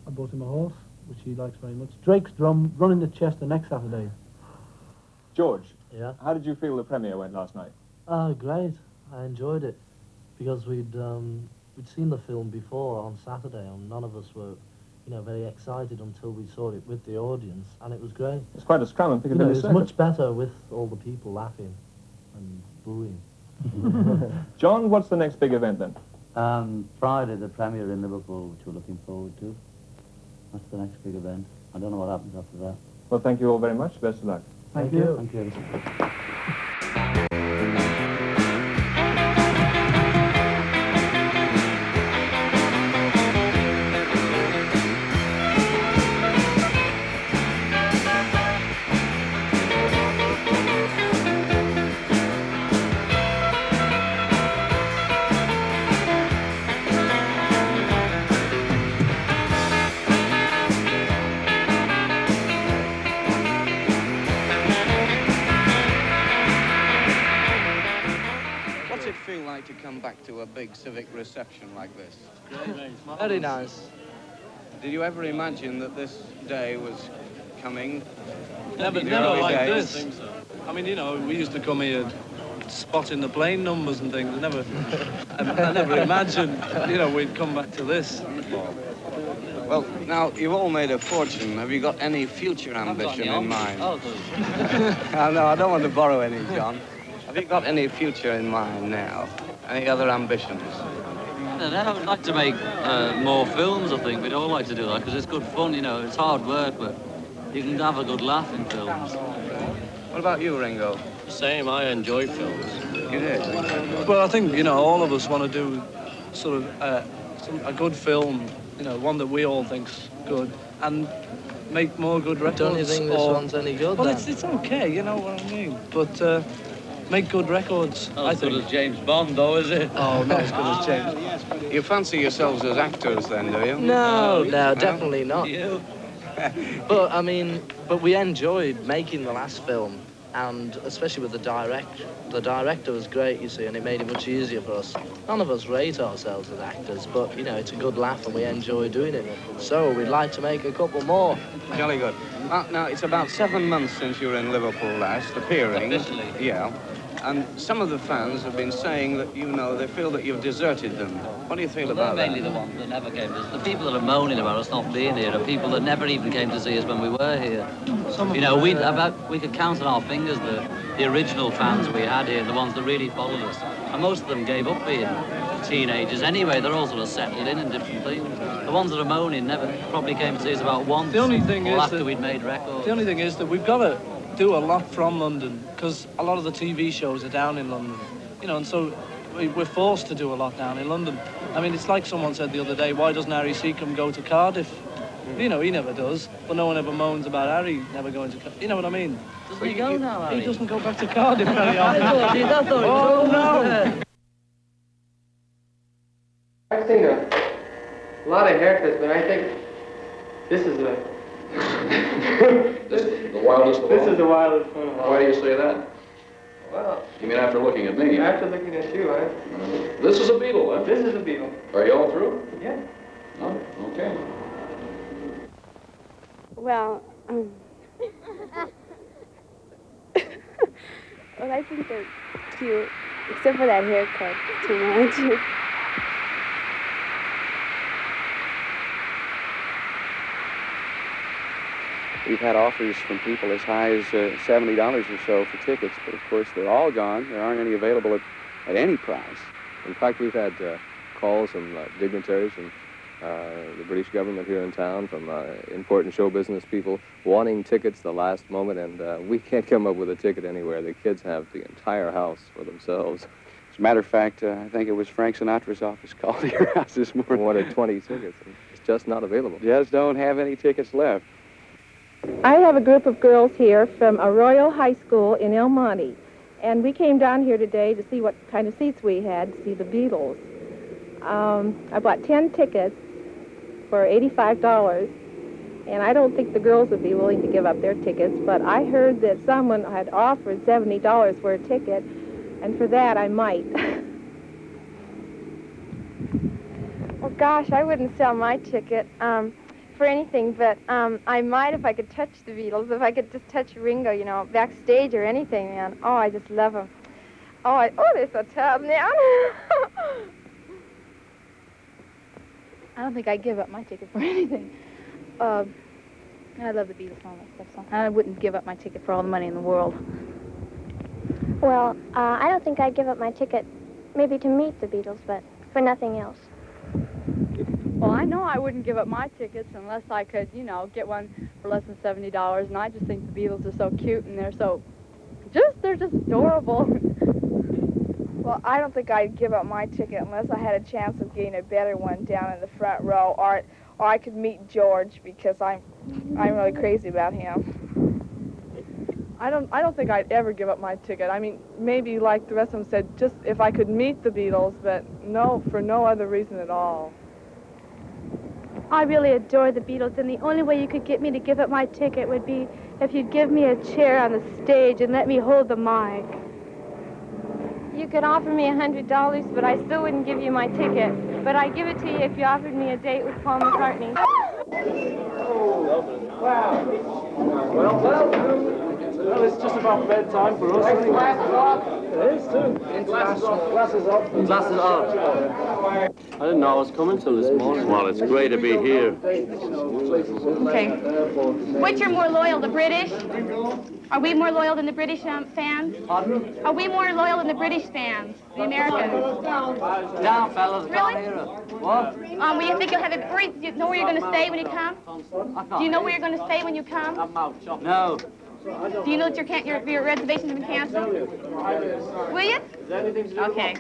I bought him a horse, which he likes very much. Drake's Drum, running at Chester next Saturday. George. Yeah. How did you feel the premiere went last night? Great. I enjoyed it because we'd seen the film before on Saturday, and none of us were, very excited until we saw it with the audience, and it was great. It's quite a scrum in Piccadilly It's Circus. much better with all the people laughing and booing. John, what's the next big event then? Friday, the premiere in Liverpool, which we're looking forward to. That's the next big event. I don't know what happens after that. Well, thank you all very much. Best of luck. Thank you. Thank you. What's it feel like to come back to a big civic reception like this? Very nice. Did you ever imagine that this day was coming? Never The early like days? this. I mean, we used to come here spotting the plane numbers and things. I never imagined, we'd come back to this. Well, now, you've all made a fortune. Have you got any future ambition in mind? Oh, No, I don't want to borrow any, John. Have you got any future in mind now? Any other ambitions? I would like to make more films, I think. We'd all like to do that because it's good fun, It's hard work, but you can have a good laugh in films. What about you, Ringo? Same, I enjoy films. You did? Well, I think, all of us want to do sort of a good film, one that we all think's good, and make more good records. Don't you think this one's any good, Well, then? it's okay, you know what I mean, but make good records, Not I as good think. as James Bond, though, is it? Oh, not as good as James. You fancy yourselves as actors, then, do you? No, definitely not. But we enjoyed making the last film, and especially with the director. The director was great, you see, and it made it much easier for us. None of us rate ourselves as actors, but, it's a good laugh and we enjoy doing it. So we'd like to make a couple more. Jolly good. Now, it's about 7 months since you were in Liverpool last, appearing. Officially. Yeah. And some of the fans have been saying that, they feel that you've deserted them. What do you feel about They're that? mainly the ones that never came to us. The people that are moaning about us not being here are people that never even came to see us when we were here. We could count on our fingers the original fans we had here, the ones that really followed us. And most of them gave up being teenagers anyway. They're all sort of settled in different things. The ones that are moaning never probably came to see us about once. The only thing is after that we'd made records. The only thing is that we've got to do a lot from London, because a lot of the TV shows are down in London, and so we're forced to do a lot down in London. I mean, it's like someone said the other day, why doesn't Harry Seacombe go to Cardiff? He never does, but no one ever moans about Harry never going to Cardiff. You know what I mean? Doesn't he go now, Harry? He doesn't go back to Cardiff very often. I thought it was no! I've seen a lot of haircuts, but I think this is the The wildest of all? this is the wildest one of all. Why do you say that? Well, You mean after looking at me? after looking at you, This is a Beatle, huh? this is a Beatle. Are you all through? Yeah. Oh, okay. Well, well, I think they're cute, except for that haircut, too much. We've had offers from people as high as $70 or so for tickets, but of course they're all gone. There aren't any available at any price. In fact, we've had calls from dignitaries from the British government here in town, from important show business people wanting tickets the last moment, and we can't come up with a ticket anywhere. The kids have the entire house for themselves. As a matter of fact, I think it was Frank Sinatra's office called your house this morning. Wanted 20 tickets. just not available. Just don't have any tickets left. I have a group of girls here from Arroyo High School in El Monte, and we came down here today to see what kind of seats we had to see the Beatles. I bought 10 tickets for $85, and I don't think the girls would be willing to give up their tickets, but I heard that someone had offered $70 for a ticket, and for that I might. Well, gosh, I wouldn't sell my ticket for anything, but I might if I could touch the Beatles, if I could just touch Ringo, you know, backstage or anything, man. Oh, I just love them. Oh, they're so tough now. I don't think I'd give up my ticket for anything. I love the Beatles and all that stuff, so I wouldn't give up my ticket for all the money in the world. Well, I don't think I'd give up my ticket maybe to meet the Beatles, but for nothing else. Well, I know I wouldn't give up my tickets unless I could, you know, get one for less than $70, and I just think the Beatles are so cute, and they're just adorable. Well, I don't think I'd give up my ticket unless I had a chance of getting a better one down in the front row, or I could meet George, because I'm really crazy about him. I don't think I'd ever give up my ticket. I mean, maybe like the rest of them said, just if I could meet the Beatles, but no, for no other reason at all. I really adore the Beatles, and the only way you could get me to give up my ticket would be if you'd give me a chair on the stage and let me hold the mic. You could offer me $100, but I still wouldn't give you my ticket. But I'd give it to you if you offered me a date with Paul McCartney. Well, it's just about bedtime for us. It is too. Glasses off. Glasses off. I didn't know I was coming till this morning. Well, it's great to be here. Okay. Which are more loyal, the British? Are we more loyal than the British fans? Pardon? Are we more loyal than the British fans, the Americans? Down, fellas. Really? Down here. What? Well, you think you'll have it? Do you know where you're going to stay when you come? Do you know where you're going to stay when you come? No. Do you know that your reservations have been canceled? Will you? Okay.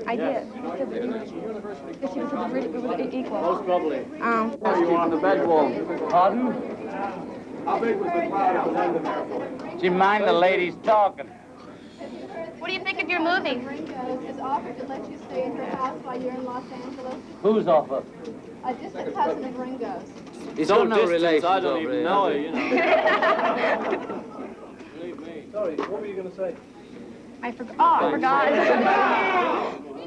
I did. Because she was the British, we were equal. Most probably. You want the bed warm. Pardon? How big was the crowd? Do you mind the ladies talking? What do you think of your movie? Ringo has offered to let you stay in her house while you're in Los Angeles. Who's offer? A distant cousin of Ringo's. It's no relations. I don't even know her, you know. Believe me. Sorry, what were you going to say? I forgot. Oh, I forgot.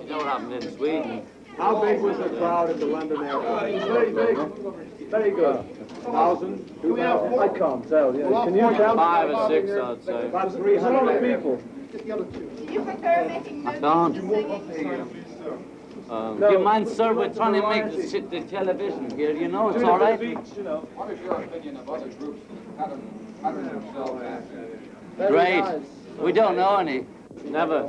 You know what happened in Sweden? How big was the crowd at the London airport? Very big. Very good. 1,000? 2,000? I can't tell. Yeah. Can you count? 5 or 6, I'd say. About 300 people. Do you prefer making movies can't. to singing? Do you mind, sir? We're trying to make the television here. You know, it's all right. What is your opinion of other groups pattern themselves after? Great. We don't know any. Never.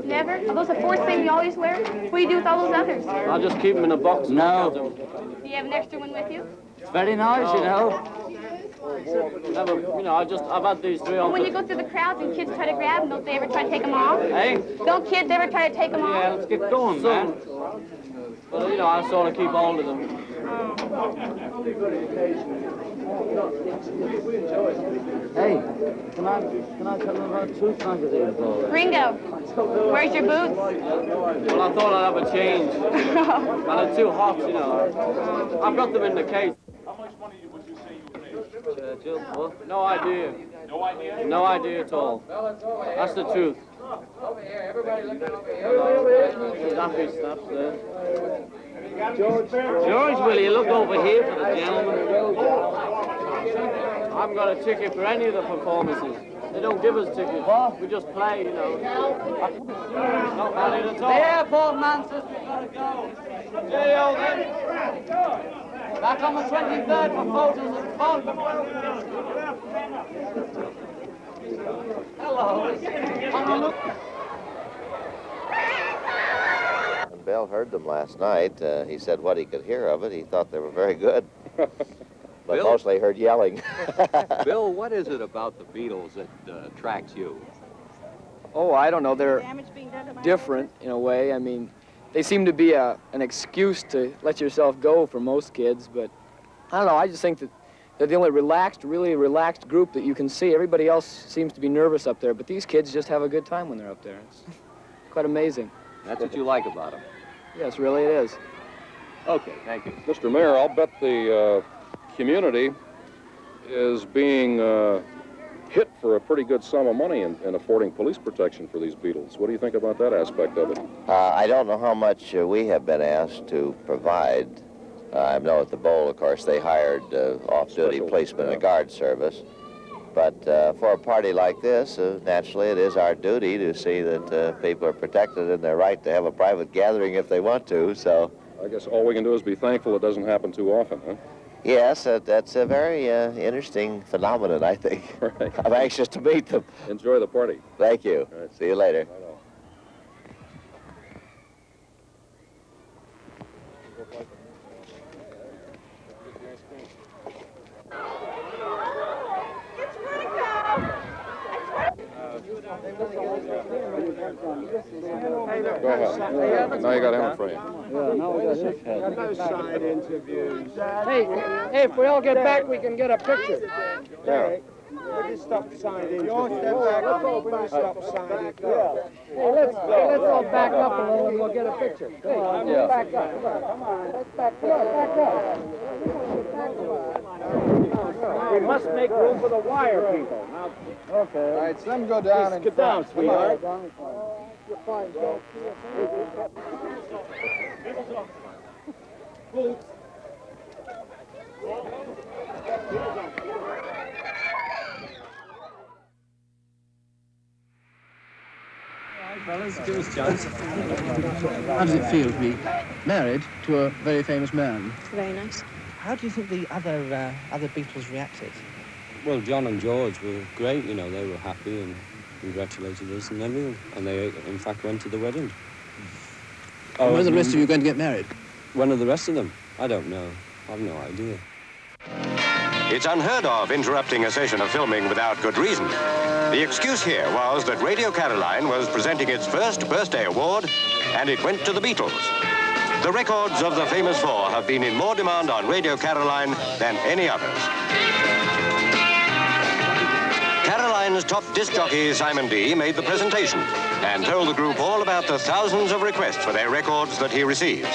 Never? Are those the 4 things you always wear? What do you do with all those others? I'll just keep them in a box. No. Do you have an extra one with you? It's very nice, you know. Never, you know, I've had these 3 on. When you go through the crowds and kids try to grab them, don't they ever try to take them off? Hey? Don't kids ever try to take them off? Yeah, let's get going, man. But, you know, I sort of keep hold of them. Hey, can I tell them about 2 magazines? Ringo, where's your boots? Well, I thought I'd have a change. But they're too hot, you know. I've got them in the case. How much money would you say you made? Churchill, what? No idea. No idea? No idea at all. That's the truth. Over here, everybody looking over here. Happy snaps there. George, will you look over here for the gentleman? I haven't got a ticket for any of the performances. They don't give us tickets. What? We just play, you know. Not valid at all. The airport man says we've got to go. Cheerio then. Back on the 23rd for photos and fun. Hello. When Bill heard them last night, he said what he could hear of it, he thought they were very good. But Bill? mostly heard yelling. Bill, what is it about the Beatles that attracts you? Oh, I don't know. They're different in a way. I mean, they seem to be an excuse to let yourself go for most kids, but I don't know, I just think that they're the only really relaxed group that you can see. Everybody else seems to be nervous up there, but these kids just have a good time when they're up there. It's quite amazing. That's what you like about them. Yes, really it is. Okay, thank you. Mr. Mayor, I'll bet the community is being hit for a pretty good sum of money in affording police protection for these Beatles. What do you think about that aspect of it? I don't know how much we have been asked to provide. I know at the Bowl, of course, they hired off-duty policemen in the guard service. But for a party like this, naturally, it is our duty to see that people are protected in their right to have a private gathering if they want to, so... I guess all we can do is be thankful it doesn't happen too often, huh? Yes, that's a very interesting phenomenon, I think. Right. I'm anxious to meet them. Enjoy the party. Thank you. Right. See you later. Go ahead. Now you got him in frame. Yeah, now we got his head. No side interviews. Hey, if we all get back, we can get a picture. Yeah. We'll just stop side interviews. We'll stop side interviews. Hey, let's all back up a little and we'll get a picture. Hey, Yeah. back up. Come on. Let's back up. We must make room for the wire people. Now, Okay. all right, some go down and get down, sweetheart. Fellas, give us a chance. How does it feel to be married to a very famous man? Very nice. How do you think the other Beatles reacted? Well, John and George were great, you know, they were happy and congratulated us and everything. And they, in fact, went to the wedding. And when are the rest of you going to get married? When are the rest of them? I don't know. I've no idea. It's unheard of interrupting a session of filming without good reason. The excuse here was that Radio Caroline was presenting its first birthday award, and it went to the Beatles. The records of the famous four have been in more demand on Radio Caroline than any others. Caroline's top disc jockey, Simon D., made the presentation and told the group all about the thousands of requests for their records that he receives.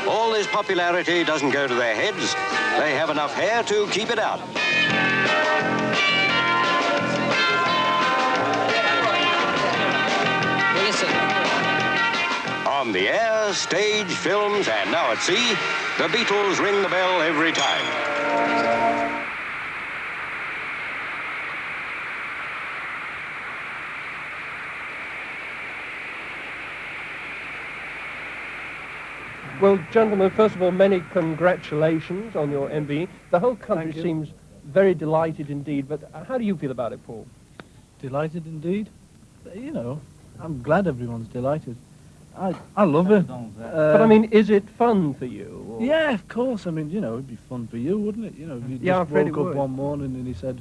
All this popularity doesn't go to their heads. They have enough hair to keep it out. On the air, stage, films, and now at sea, the Beatles ring the bell every time. Well, gentlemen, first of all, many congratulations on your MBE. The whole country seems very delighted indeed, but how do you feel about it, Paul? Delighted indeed. You know, I'm glad everyone's delighted. I love it. But I mean, is it fun for you? Or? Yeah, of course. I mean, you know, it'd be fun for you, wouldn't it? You know, if you Yeah, just woke up one morning and he said,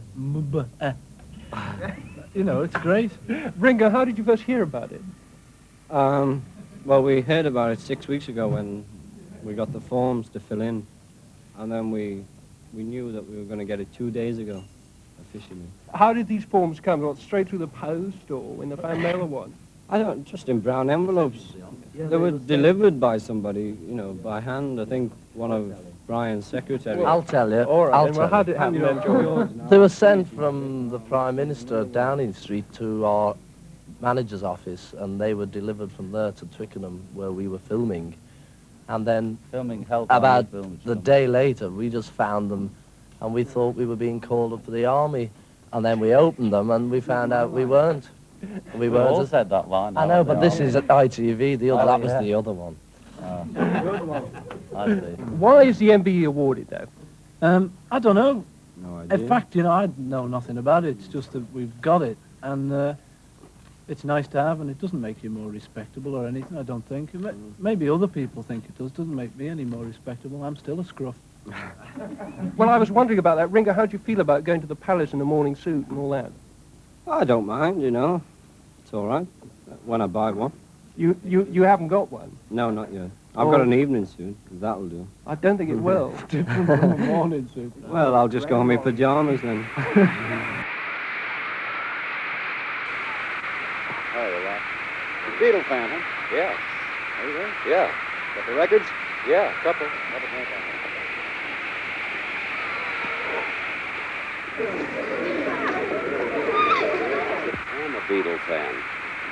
you know, it's great. Ringo, how did you first hear about it? Well, we heard about it 6 weeks ago when we got the forms to fill in. And then we knew that we were going to get it 2 days ago, officially. How did these forms come? What, straight through the post or in the fan mail or what? I don't, just in brown envelopes. They were delivered by somebody, you know, by hand. I think one of Brian's secretaries. I'll tell you. All right, I'll then, well, tell how did it happen then, George? They were sent from the Prime Minister at Downing Street to our manager's office, and they were delivered from there to Twickenham, where we were filming. And then about the day later, we just found them, and we thought we were being called up for the army. And then we opened them, and we found out we weren't. We weren't. all said that line. I know, but this is at ITV. The other, Oh, that was yeah. the other one. I see. Why is the MBE awarded, though? I don't know. No idea. In fact, you know, I know nothing about it. It's just that we've got it, and it's nice to have, and it doesn't make you more respectable or anything, I don't think. Maybe other people think it does. Doesn't make me any more respectable. I'm still a scruff. Well, I was wondering about that. Ringo, how do you feel about going to the palace in a morning suit and all that? I don't mind, you know. It's all right, when I buy one. You haven't got one? No, not yet. I've got an evening suit. That'll do. I don't think it will. Different from a morning suit. Well, I'll just go in my pajamas then. Beatle fan, huh? Yeah. Are you there? Yeah. Got the records? Yeah, couple. I'm a Beatle fan.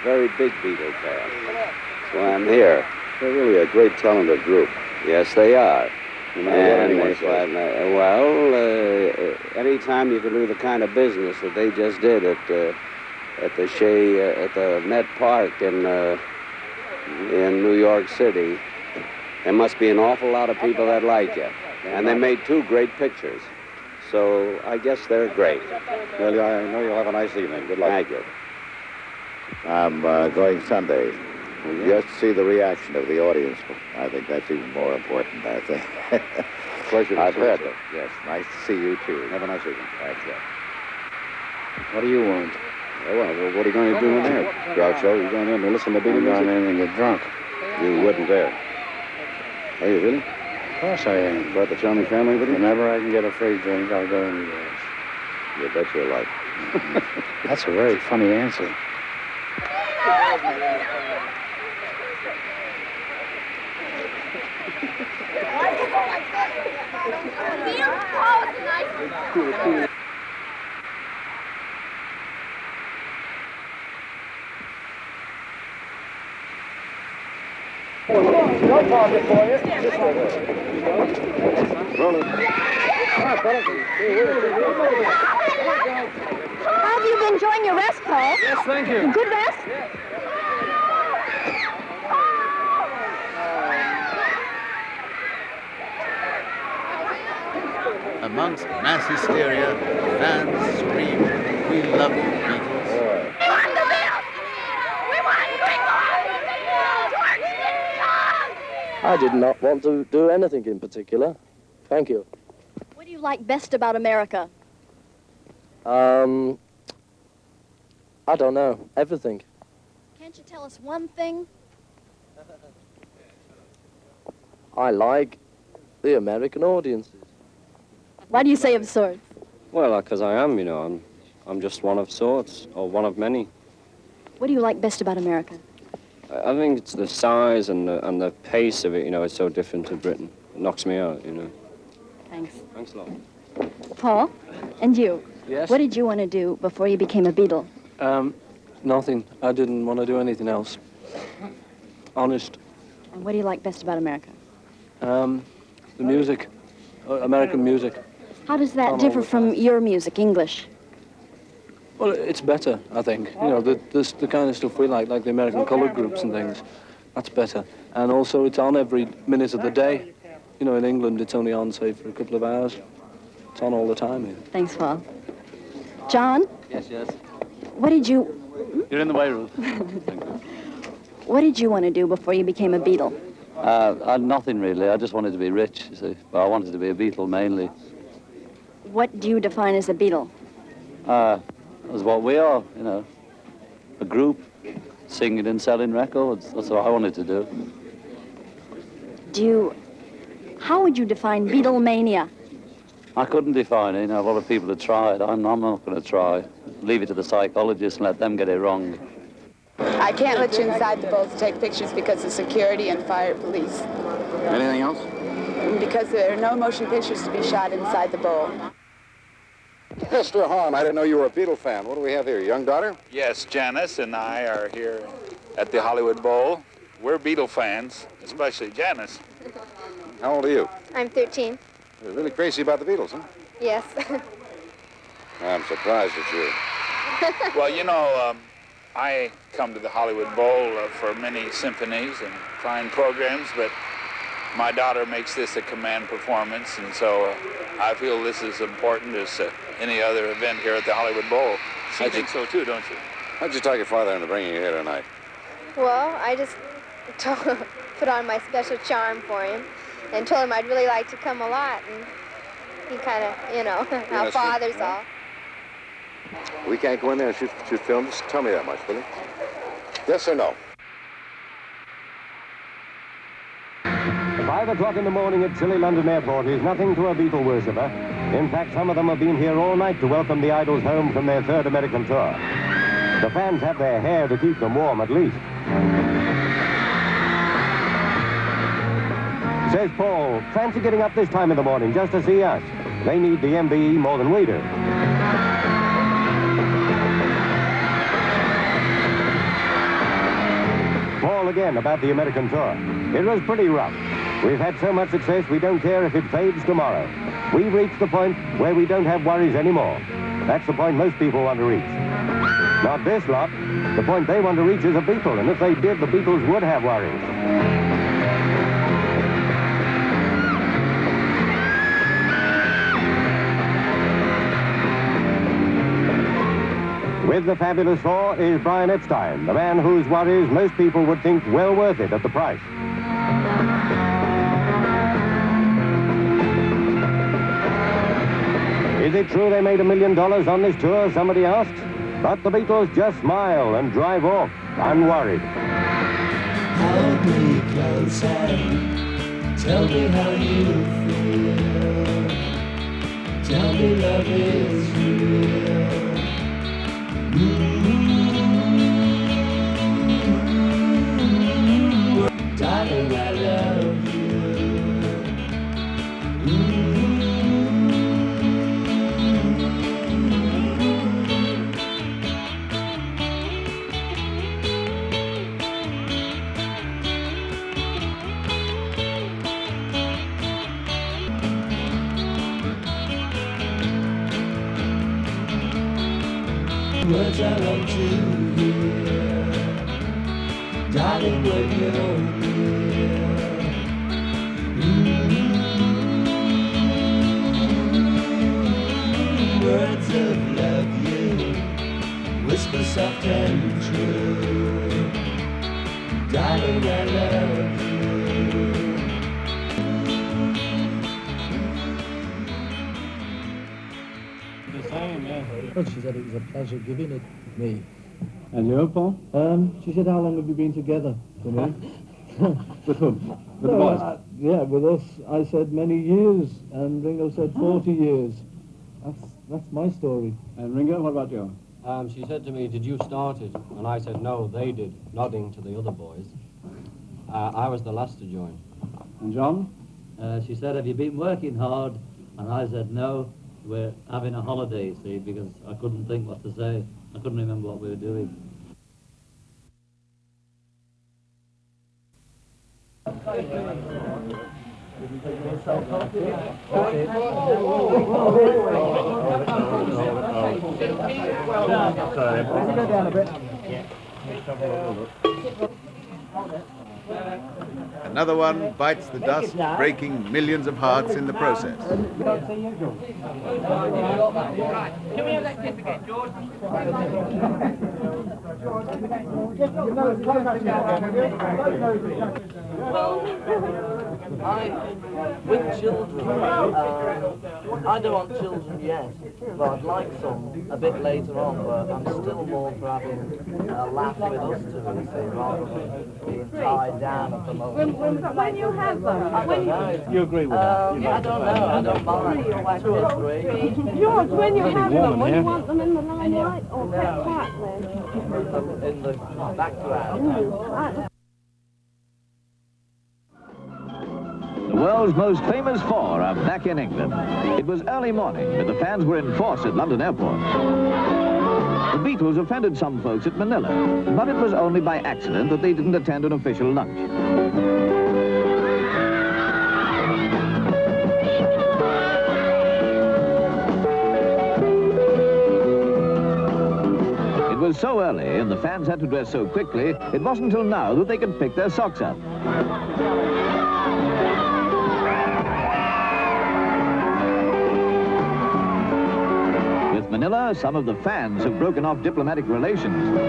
Very big Beatle fan. That's why I'm here. They're really a great, talented group. Yes, they are. No matter what anyone if says. Anytime you can do the kind of business that they just did at the at the Met Park in New York City, there must be an awful lot of people that like it. And they made 2 great pictures. So I guess they're great. Well, I know you'll have a nice evening. Good luck. Thank you. I'm going Sunday. Just see the reaction of the audience. I think that's even more important, I think. Pleasure to I've see you, heard sir. it. Yes, nice to see you, too. Have a nice evening. Thank you. What do you want? Well, what are you going to do in there, Groucho? You going in to listen to Beatle music? I'm going in and get drunk. You wouldn't dare. Are you really? Of course I am. Brought the charming family with you? Whenever I can get a free drink, I'll go in the US. You bet your life. That's a very funny answer. No pocket for you. Roll it. How have you been enjoying your rest, Paul? Yes, thank you. Good rest? Amongst mass hysteria, the fans scream, "We love you, Beatles." We want the Beatles! We want Ringo! George didn't come! I did not want to do anything in particular. Thank you. What do you like best about America? I don't know. Everything. Can't you tell us one thing? I like the American audiences. Why do you say absurd? Well, because I am, you know. I'm just one of sorts, or one of many. What do you like best about America? I think it's the size and the pace of it, you know, it's so different to Britain. It knocks me out, you know. Thanks. Thanks a lot. Paul, and you? Yes? What did you want to do before you became a Beatle? Nothing. I didn't want to do anything else. Honest. And what do you like best about America? The music. American music. How does that All differ over. from your music, English? Well, it's better, I think. You know, the kind of stuff we like the American colored groups and things. That's better. And also, it's on every minute of the day. You know, in England, it's only on, say, for a couple of hours. It's on all the time here. Thanks, Paul. John, Yes, yes. what did you... You're in the way, Ruth. What did you want to do before you became a Beatle? Nothing really. I just wanted to be rich, you see. But I wanted to be a Beatle mainly. What do you define as a Beatle? That's what we are, you know. A group, singing and selling records. That's what I wanted to do. How would you define Beatlemania? I couldn't define it. You know, a lot of people have tried. I'm not going to try. Leave it to the psychologists and let them get it wrong. I can't let you inside the bowl to take pictures because of security and fire police. Anything else? Because there are no motion pictures to be shot inside the bowl. Mr. Hahn, I didn't know you were a Beatle fan. What do we have here, young daughter? Yes, Janice and I are here at the Hollywood Bowl. We're Beatle fans, especially Janice. How old are you? I'm 13. You're really crazy about the Beatles, huh? Yes. I'm surprised at you. Well, you know, I come to the Hollywood Bowl for many symphonies and fine programs, but my daughter makes this a command performance, and so I feel this is important as any other event here at the Hollywood Bowl. She thinks so too, don't you? How'd you talk your father into bringing you here tonight? Well, I just put on my special charm for him and told him I'd really like to come a lot, and he kind of, you know, how Yes, fathers are. We can't go in there and shoot film. Just tell me that much, will you? Yes or no? 5 o'clock in the morning at chilly London Airport is nothing to a Beatle worshipper. In fact, some of them have been here all night to welcome the idols home from their third American tour. The fans have their hair to keep them warm, at least. Says Paul, fancy getting up this time in the morning just to see us. They need the MBE more than we do. Paul again about the American tour. It was pretty rough. We've had so much success we don't care if it fades tomorrow. We've reached the point where we don't have worries anymore. That's the point most people want to reach. Not this lot. The point they want to reach is a Beatle, and if they did, the Beatles would have worries. With the Fabulous Four is Brian Epstein, the man whose worries most people would think well worth it at the price. Is it true they made $1 million on this tour, somebody asks? But the Beatles just smile and drive off, unworried. Hold me close and tell me how you feel. Tell me love is real. Darling, I love you. Words I long to hear, darling, when you're near. Words of love you whisper soft and true, darling, I love you. Well, she said it was a pleasure giving it me. And you, Paul? She said, how long have you been together? To me. With whom? With the boys? Yeah, with us. I said many years, and Ringo said 40 years. That's my story. And Ringo, what about you? She said to me, did you start it? And I said, no, they did, nodding to the other boys. I was the last to join. And John? She said, have you been working hard? And I said, no, we're having a holiday, see, because I couldn't think what to say. I couldn't remember what we were doing. Go down a bit. Another one bites the dust, breaking millions of hearts in the process. Can we have that kiss again, George? With children, I don't want children yet, but I'd like some a bit later on, but I'm still more for having a laugh with us two, you see, rather than being tied down at the moment. When you have them, You agree with that? I don't know, I don't mind. 2 or 3. George, when you have them, when you want them in the limelight or kept quietly? In the background. The world's most famous four are back in England. It was early morning, but the fans were in force at London Airport. The Beatles offended some folks at Manila, but it was only by accident that they didn't attend an official lunch. It was so early, and the fans had to dress so quickly, it wasn't until now that they could pick their socks up. With Manila, some of the fans have broken off diplomatic relations.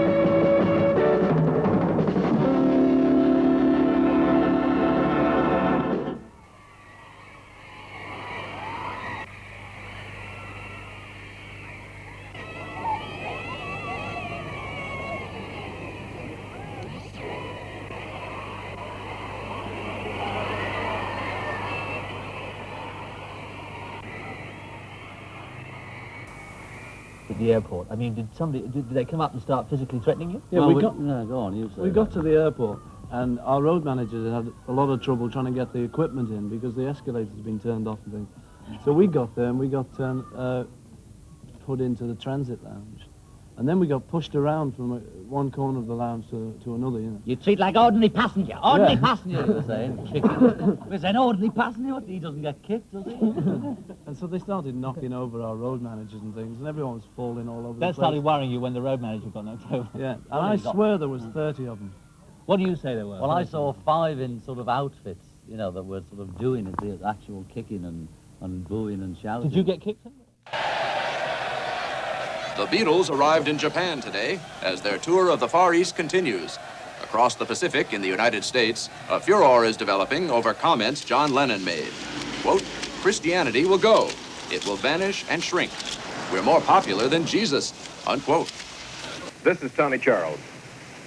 the airport? I mean, did they come up and start physically threatening you? Yeah, Well, we got. No, go on, you say We that. got to the airport, and our road manager had a lot of trouble trying to get the equipment in because the escalators had been turned off and things. So we got there and we got put into the transit lounge. And then we got pushed around from one corner of the lounge to another, you know. You treat like ordinary passenger. Ordinary Yeah. passenger, you were saying. Kicking. There's an ordinary passenger. He doesn't get kicked, does he? And so they started knocking over our road managers and things, and everyone was falling all over the That place. started worrying you when the road manager got knocked over. Yeah, and I swear there was 30 of them. What do you say there were? Well, I saw 5 in sort of outfits, you know, that were sort of doing it, the actual kicking and booing and shouting. Did you get kicked? The Beatles arrived in Japan today as their tour of the Far East continues. Across the Pacific in the United States, a furor is developing over comments John Lennon made. Quote, Christianity will go. It will vanish and shrink. We're more popular than Jesus, unquote. This is Tony Charles.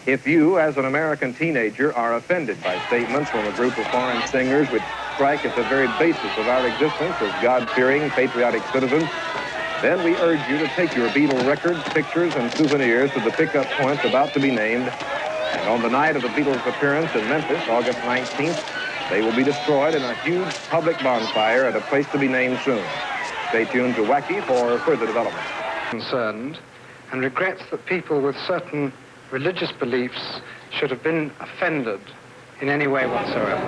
If you, as an American teenager, are offended by statements from a group of foreign singers which strike at the very basis of our existence as God-fearing, patriotic citizens, then we urge you to take your Beatle records, pictures, and souvenirs to the pickup points about to be named. And on the night of the Beatles' appearance in Memphis, August 19th, they will be destroyed in a huge public bonfire at a place to be named soon. Stay tuned to Wacky for further development. Concerned and regrets that people with certain religious beliefs should have been offended in any way whatsoever.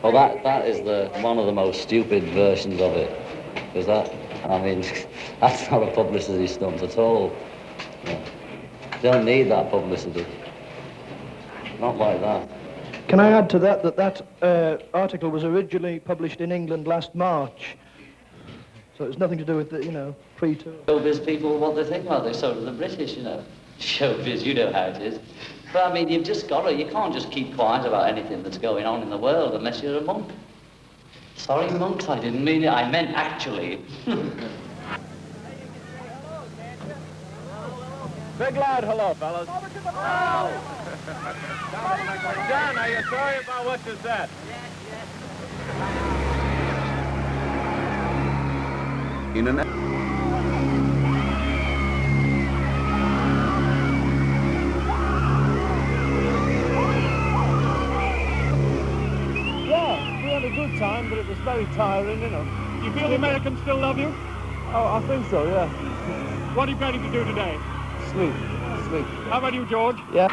Well, that is one of the most stupid versions of it. Because I mean, that's not a publicity stunt at all. Yeah. Don't need that publicity. Not like that. Can I add to that article was originally published in England last March. So it's nothing to do with the, pre-tour. Showbiz people, what they think about this, so do the British, Showbiz, you know how it is. But I mean, you've just got to, you can't just keep quiet about anything that's going on in the world unless you're a monk. Sorry, monks, I didn't mean it, I meant actually. Big loud hello, fellas. John, are you sorry about what you said? In an Yeah, we had a good time, but it was very tiring, You feel the Americans still love you? Oh, I think so, yeah. What are you planning to do today? Sleep. How about you, George? Yeah.